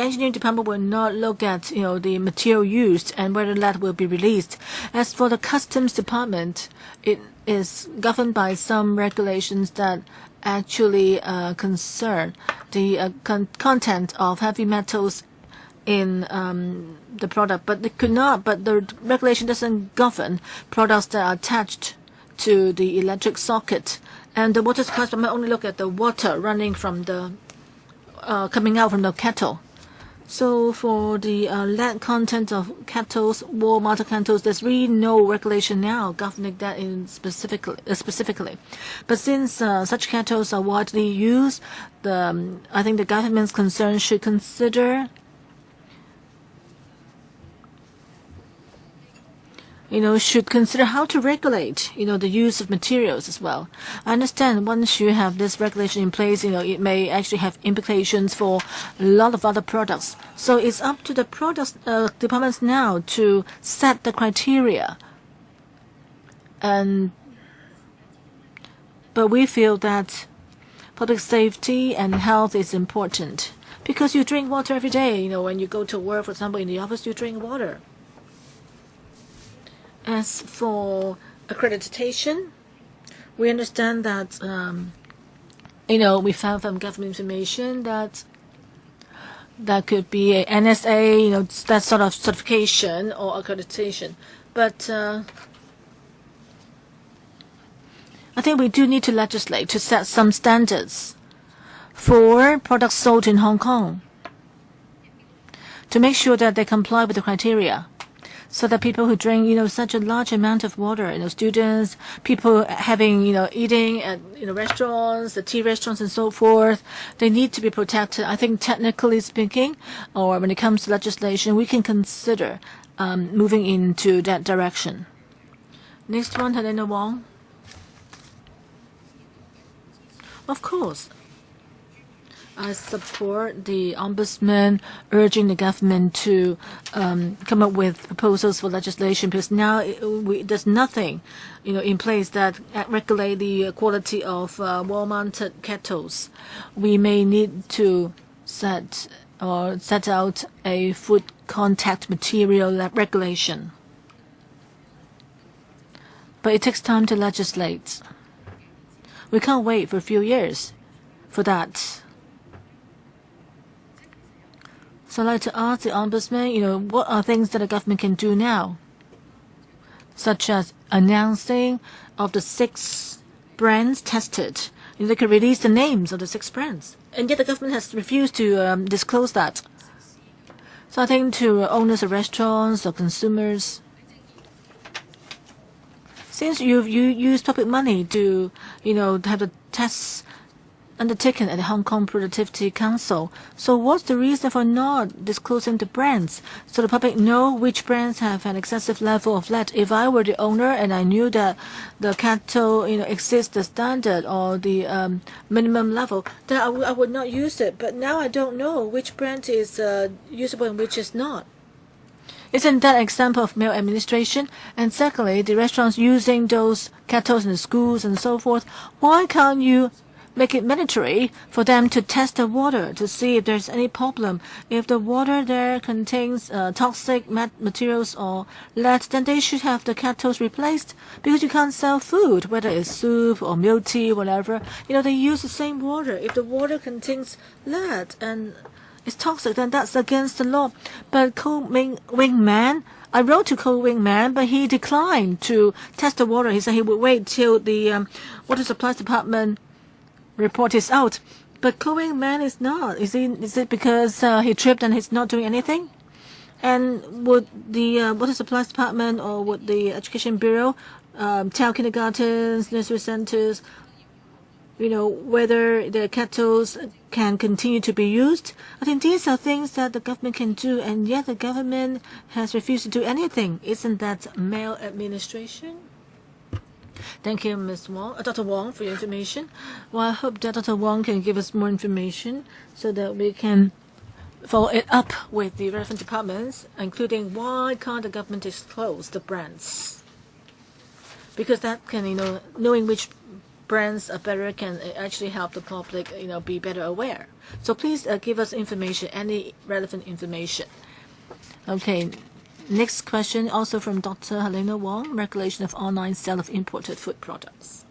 engineering department will not look at the material used and whether that will be released. As for the customs department, it is governed by some regulations that actually concern the content of heavy metals in the product, but it could not. But the regulation doesn't govern products that are attached to the electric socket, and the water supply department only look at the water running from the coming out from the kettle. So for the lead content of kettles, wall mounted kettles, there's really no regulation now governing that in specifically. But since such kettles are widely used, I think the government's concern should consider how to regulate, the use of materials as well. I understand once you have this regulation in place, it may actually have implications for a lot of other products. So it's up to the products departments now to set the criteria. But we feel that public safety and health is important, because you drink water every day. When you go to work, for example, in the office, you drink water. As for accreditation, we understand that, we found from government information that could be a NSA, that sort of certification or accreditation. But I think we do need to legislate to set some standards for products sold in Hong Kong to make sure that they comply with the criteria. So that people who drink, such a large amount of water, students, people having, eating at, restaurants, the tea restaurants and so forth, they need to be protected. I think technically speaking, or when it comes to legislation, we can consider moving into that direction. Next one, Helena Wong. Of course, I support the Ombudsman urging the government to come up with proposals for legislation, because now there's nothing, in place that regulate the quality of wall-mounted kettles. We may need to set out a food contact material regulation, but it takes time to legislate. We can't wait for a few years for that. So I'd like to ask the Ombudsman, what are things that the government can do now, such as announcing of the 6 brands tested. They could release the names of the 6 brands, and yet the government has refused to disclose that. So I think to owners of restaurants or consumers, since you use public money to, have the tests undertaken at the Hong Kong Productivity Council. So what's the reason for not disclosing the brands so the public know which brands have an excessive level of lead? If I were the owner and I knew that the kettle, exceeds the standard or the minimum level, then I would not use it. But now I don't know which brand is usable and which is not. Isn't that an example of maladministration? And secondly, the restaurants using those kettles in the schools and so forth, why can't you make it mandatory for them to test the water to see if there's any problem? If the water there contains toxic materials or lead, then they should have the kettles replaced, because you can't sell food, whether it's soup or milk tea, whatever. They use the same water. If the water contains lead and it's toxic, then that's against the law. But Wing Man, I wrote to Wing Man, but he declined to test the water. He said he would wait till the water supplies department report is out. But Wing Man is not. Is it because he tripped and he's not doing anything? And would the water supplies department or would the education bureau tell kindergartens, nursery centers, whether the kettles can continue to be used? I think these are things that the government can do, and yet the government has refused to do anything. Isn't that maladministration? Thank you, Ms. Wong, Dr. Wong, for your information. Well, I hope that Dr. Wong can give us more information so that we can follow it up with the relevant departments, including why can't the government disclose the brands? Because that can, knowing which brands are better can actually help the public, be better aware. So please give us information, any relevant information. Okay, next question, also from Dr. Helena Wong, regulation of online sale of imported food products.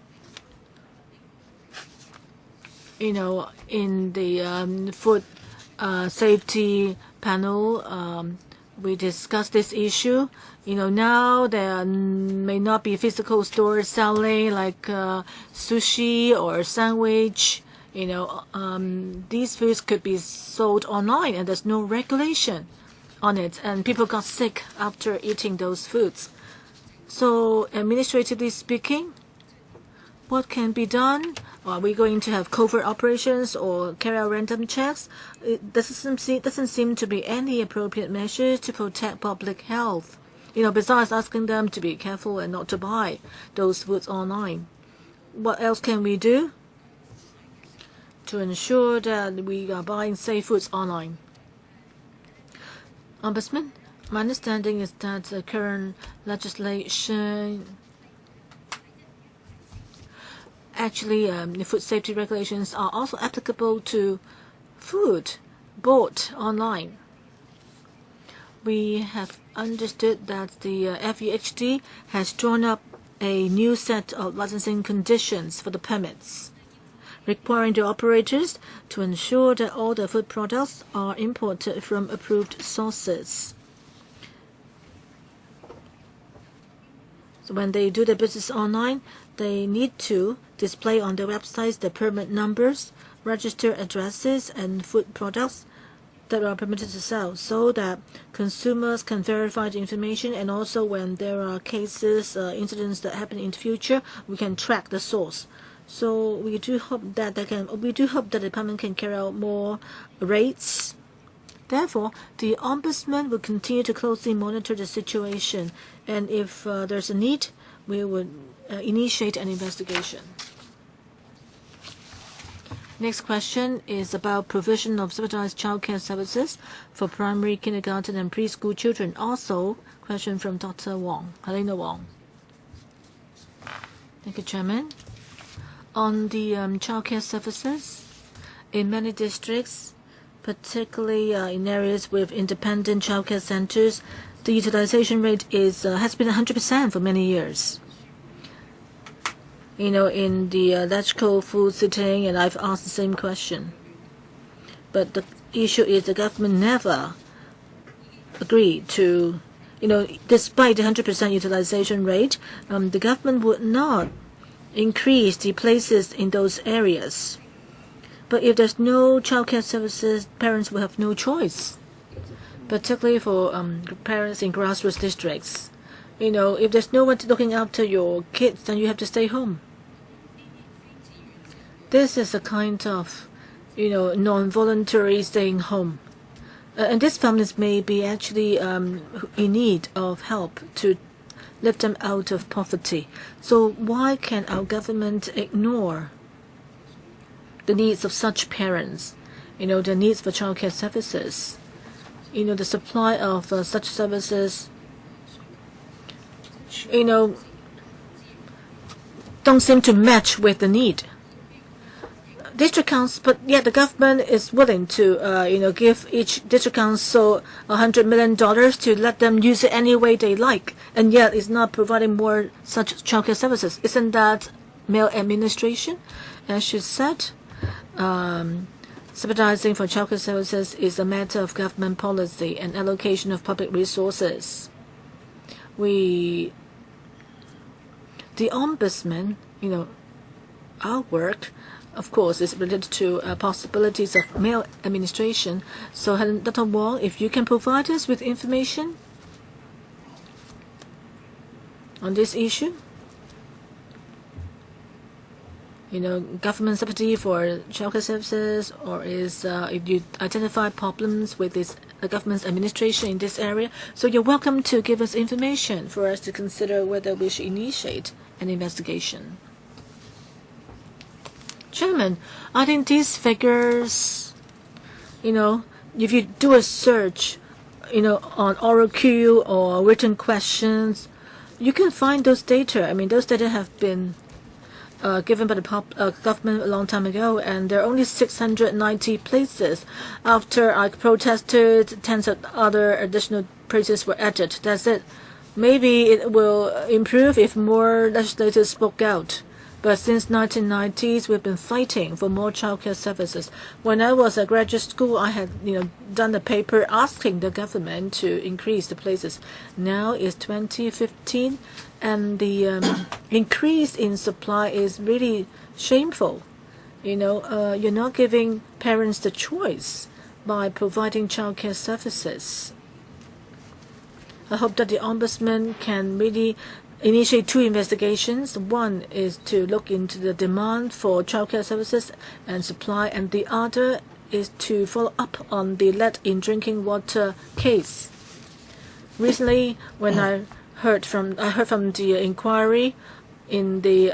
In the food safety panel, we discussed this issue. Now there may not be physical stores selling like sushi or sandwich. These foods could be sold online, and there's no regulation on it, and people got sick after eating those foods. So, administratively speaking, what can be done? Are we going to have covert operations or carry out random checks? It doesn't seem to be any appropriate measures to protect public health. Besides asking them to be careful and not to buy those foods online. What else can we do to ensure that we are buying safe foods online? Ombudsman, my understanding is that the current legislation actually, the food safety regulations are also applicable to food bought online. We have understood that the FEHD has drawn up a new set of licensing conditions for the permits, requiring the operators to ensure that all the food products are imported from approved sources. So when they do their business online, they need to display on their websites the permit numbers, register addresses, and food products that are permitted to sell, so that consumers can verify the information, and also when there are cases, incidents that happen in the future, we can track the source. So we do hope that the department can carry out more raids. Therefore, the Ombudsman will continue to closely monitor the situation, and if there's a need, we would initiate an investigation. Next question is about provision of subsidized childcare services for primary, kindergarten, and preschool children. Also, question from Dr. Wong, Helena Wong. Thank you, Chairman. On the childcare services, in many districts, particularly in areas with independent childcare centers, the utilization rate has been 100% for many years. In the electrical food sitting, and I've asked the same question. But the issue is the government never agreed to, despite the 100% utilization rate, the government would not increase the places in those areas. But if there's no childcare services, parents will have no choice, particularly for parents in grassroots districts. If there's no one looking after your kids, then you have to stay home. This is a kind of, non-voluntary staying home. And these families may be actually in need of help to lift them out of poverty. So why can our government ignore the needs of such parents, their needs for childcare services? The supply of such services, don't seem to match with the need. District council, but yet the government is willing to, give each district council $100 million to let them use it any way they like, and yet it's not providing more such childcare services. Isn't that maladministration? As you said, subsidizing for childcare services is a matter of government policy and allocation of public resources. The Ombudsman, our work, of course, is related to possibilities of maladministration. So, Dr. Wong, if you can provide us with information on this issue, government subsidy for childcare services, or if you identify problems with this government's administration in this area, so you're welcome to give us information for us to consider whether we should initiate an investigation. Chairman, I think these figures, if you do a search, on oral Q or written questions, you can find those data. I mean, those data have been given by the government a long time ago, and there are only 690 places. After I protested, tens of other additional places were added. That's it. Maybe it will improve if more legislators spoke out. But since 1990s, we've been fighting for more childcare services. When I was at graduate school, I had done a paper asking the government to increase the places. Now it's 2015, and the increase in supply is really shameful. You're not giving parents the choice by providing childcare services. I hope that the Ombudsman can really initiate 2 investigations. One is to look into the demand for childcare services and supply, and the other is to follow up on the lead in drinking water case. Recently, when I heard from the inquiry in the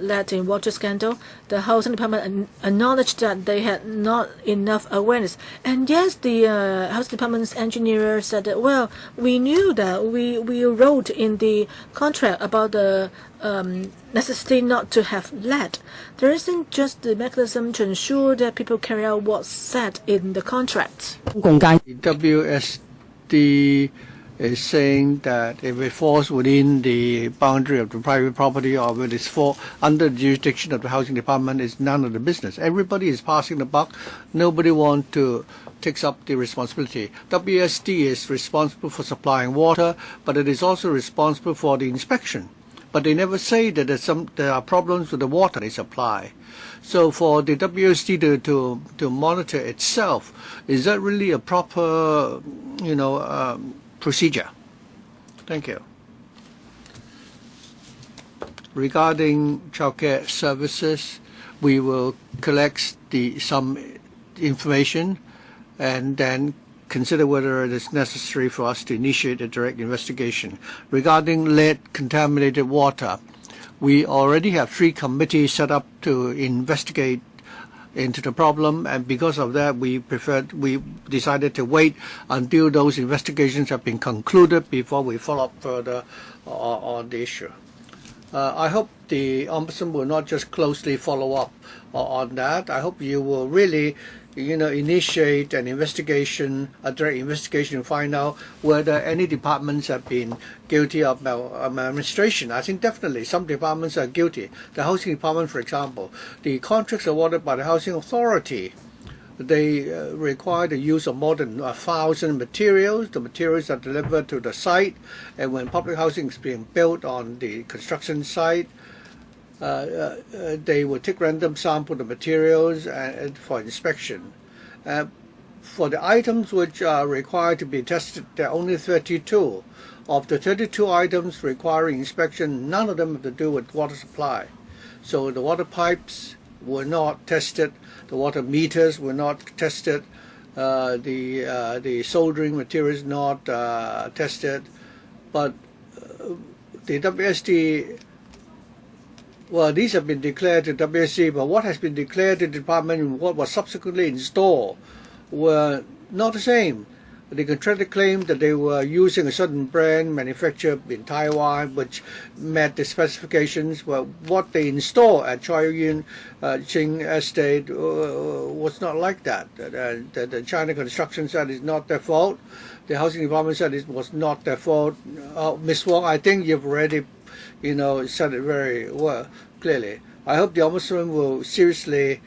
lead in water scandal, the housing department acknowledged that they had not enough awareness. And yes, the housing department's engineer said that, well, we knew that we wrote in the contract about the necessity not to have lead. There isn't just the mechanism to ensure that people carry out what's said in the contract. WSD is saying that if it falls within the boundary of the private property or if it is under the jurisdiction of the housing department, it's none of the business. Everybody is passing the buck. Nobody wants to take up the responsibility. WSD is responsible for supplying water, but it is also responsible for the inspection. But they never say that there are problems with the water they supply. So for the WSD to monitor itself, is that really a proper, procedure? Thank you. Regarding childcare services, we will collect some information and then consider whether it is necessary for us to initiate a direct investigation. Regarding lead-contaminated water, we already have 3 committees set up to investigate into the problem, and because of that we decided to wait until those investigations have been concluded before we follow up further on the issue. I hope the Ombudsman will not just closely follow up on that. I hope you will really initiate an investigation, a direct investigation, and find out whether any departments have been guilty of maladministration. I think definitely some departments are guilty. The housing department, for example, the contracts awarded by the housing authority, they require the use of more than 1,000 materials. The materials are delivered to the site, and when public housing is being built on the construction site, they will take random sample of the materials for inspection. For the items which are required to be tested, there are only 32. Of the 32 items requiring inspection, none of them have to do with water supply. So the water pipes were not tested, the water meters were not tested, the soldering materials not tested, but the WSD, well, these have been declared to WSD, but what has been declared to the department and what was subsequently installed were not the same. The contractor claimed that they were using a certain brand manufactured in Taiwan which met the specifications. Well, what they installed at Choi Yun Ching Estate was not like that. The China Construction said it's not their fault. The housing department said it was not their fault. Ms. Wong, I think you've already said it very well, clearly. I hope the Ombudsman will seriously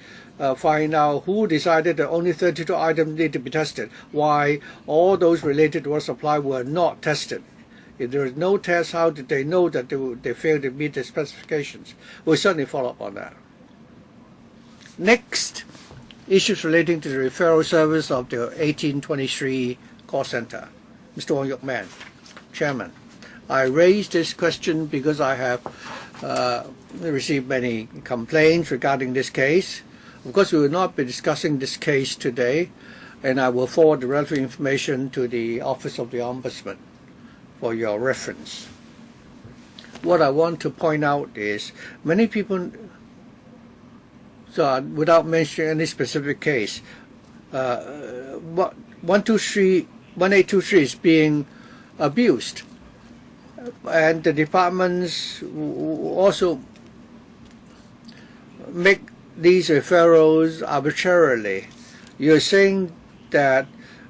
find out who decided that only 32 items need to be tested, why all those related to water supply were not tested. If there is no test, how did they know that they failed to meet the specifications? We'll certainly follow up on that. Next, issues relating to the referral service of the 1823 call center. Mr. Wong Yok Man, Chairman. I raised this question because I have received many complaints regarding this case. Of course, we will not be discussing this case today, and I will forward the relevant information to the Office of the Ombudsman for your reference. What I want to point out is many people, so without mentioning any specific case, what 1823 is being abused, and the departments also make these referrals arbitrarily. You're saying that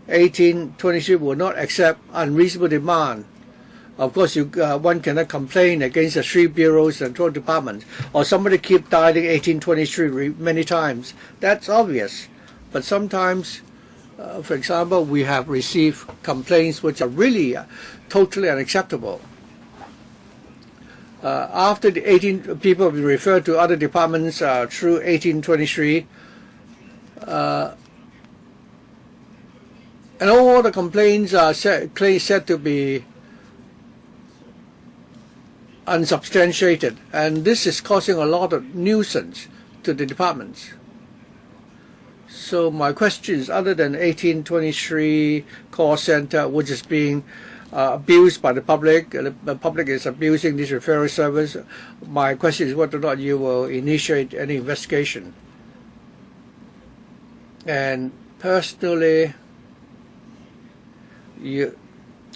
1823 will not accept unreasonable demand. Of course, one cannot complain against the 3 bureaus and 12 departments, or somebody keep dialing 1823 many times. That's obvious. But sometimes, for example, we have received complaints which are really totally unacceptable. After the 18 people have been referred to other departments through 1823, and all the complaints are said to be unsubstantiated, and this is causing a lot of nuisance to the departments. So my question is, other than 1823 call center, which is being abused by the public is abusing this referral service, my question is whether or not you will initiate any investigation. And personally,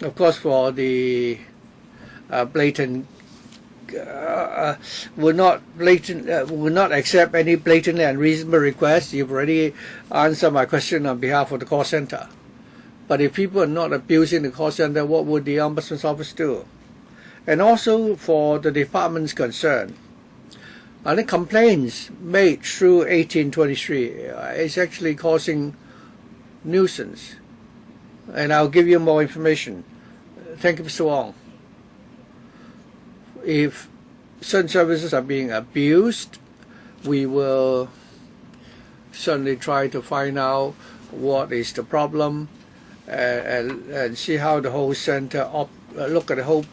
of course, for the blatant will not accept any blatantly unreasonable requests. You've already answered my question on behalf of the call center. But if people are not abusing the call center, what would the Ombudsman's office do? And also for the departments concerned, I think complaints made through 1823 is actually causing nuisance. And I'll give you more information. Thank you, Mr. Wong. If certain services are being abused, we will certainly try to find out what is the problem and see how the whole center look at the whole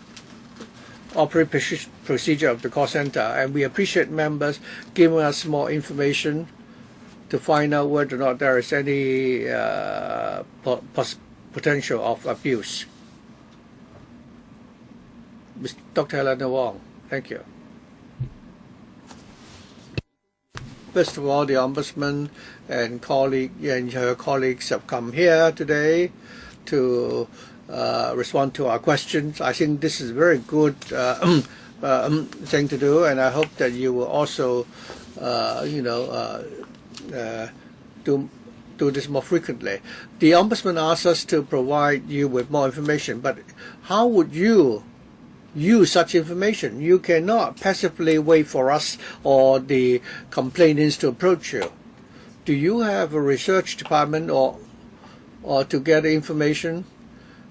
operating procedure of the call center. And we appreciate members giving us more information to find out whether or not there is any potential of abuse. Dr. Helena Wong, thank you. First of all, the Ombudsman and her colleagues have come here today to respond to our questions. I think this is a very good thing to do, and I hope that you will also, do this more frequently. The Ombudsman asked us to provide you with more information, but how would you use such information? You cannot passively wait for us or the complainants to approach you. Do you have a research department or to get information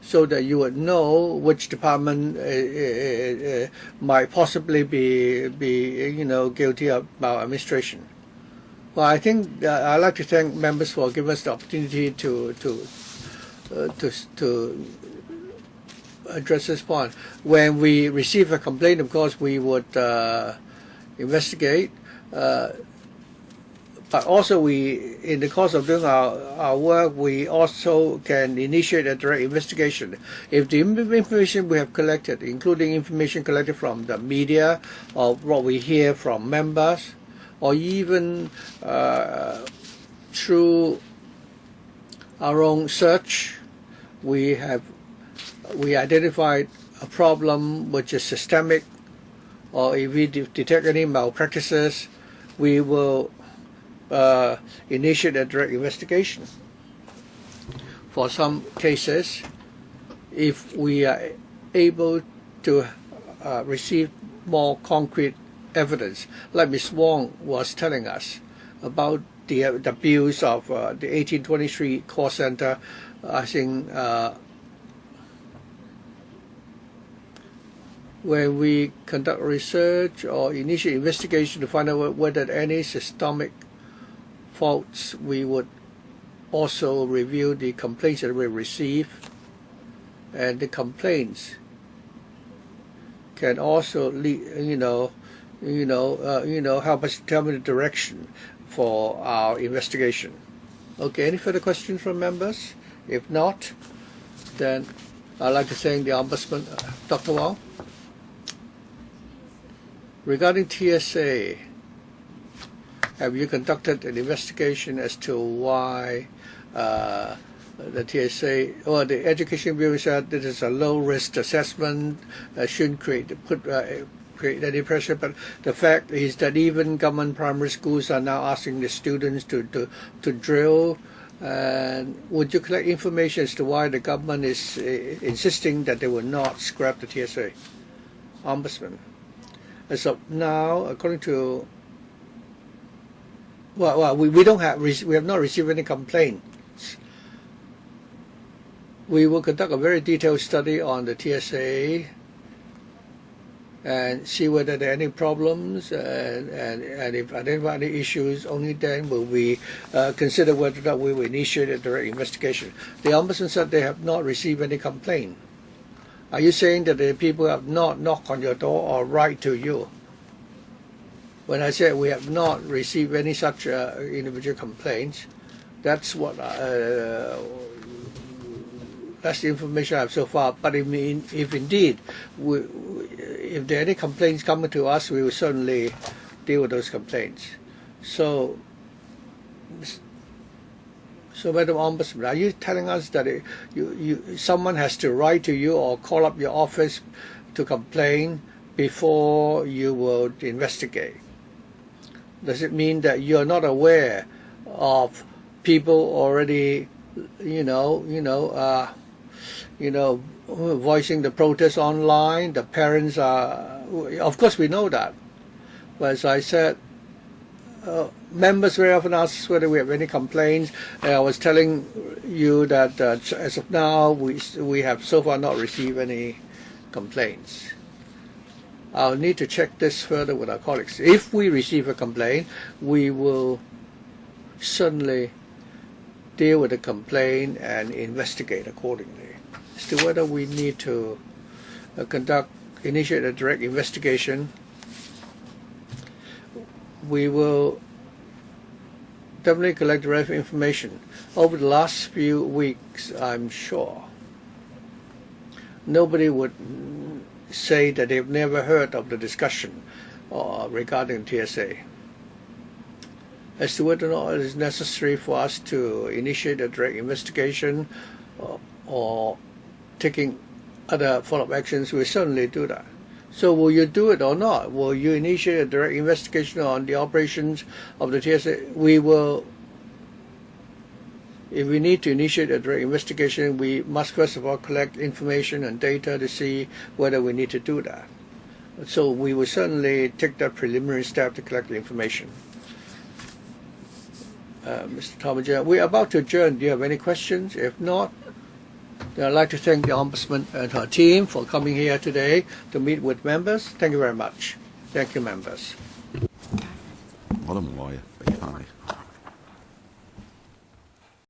so that you would know which department might possibly be guilty of maladministration? Well, I think I'd like to thank members for giving us the opportunity to address this point. When we receive a complaint, of course, we would investigate. But also, in the course of doing our work, we also can initiate a direct investigation. If the information we have collected, including information collected from the media or what we hear from members, or even through our own search, we identified a problem which is systemic, or if we detect any malpractices, we will initiate a direct investigation. For some cases, if we are able to receive more concrete evidence, like Ms. Wong was telling us about the abuse of the 1823 call center, I think when we conduct research or initiate investigation to find out whether any systemic faults, we would also review the complaints that we receive, and the complaints can also lead, help us determine the direction for our investigation. Okay, any further questions from members? If not, then I'd like to thank the Ombudsman, Dr. Wong. Regarding TSA, have you conducted an investigation as to why the TSA or the Education Bureau said this is a low-risk assessment, shouldn't create any pressure. But the fact is that even government primary schools are now asking the students to drill. And would you collect information as to why the government is insisting that they will not scrap the TSA? Ombudsman. As of now, according to we have not received any complaints. We will conduct a very detailed study on the TSA and see whether there are any problems, and if identify any issues, only then will we consider whether or not we will initiate a direct investigation. The Ombudsman said they have not received any complaint. Are you saying that the people have not knocked on your door or write to you? When I said we have not received any such individual complaints, that's what that's the information I have so far. But if indeed, if there are any complaints coming to us, we will certainly deal with those complaints. So Madam Ombudsman, are you telling us that someone has to write to you or call up your office to complain before you will investigate? Does it mean that you're not aware of people already, voicing the protest online? The parents are, of course we know that. But as I said, members very often ask us whether we have any complaints. I was telling you that as of now, we have so far not received any complaints. I'll need to check this further with our colleagues. If we receive a complaint, we will certainly deal with the complaint and investigate accordingly. As to whether we need to initiate a direct investigation, we will definitely collect direct information. Over the last few weeks, I'm sure, nobody would say that they've never heard of the discussion regarding TSA. As to whether or not it is necessary for us to initiate a direct investigation or taking other follow-up actions, we certainly do that. So will you do it or not? Will you initiate a direct investigation on the operations of the TSA? We will. If we need to initiate a direct investigation, we must first of all collect information and data to see whether we need to do that. So we will certainly take that preliminary step to collect the information. Mr. Thomas, we are about to adjourn. Do you have any questions? If not, then I'd like to thank the Ombudsman and her team for coming here today to meet with members. Thank you very much. Thank you, members. 我都唔愛啊，俾翻你。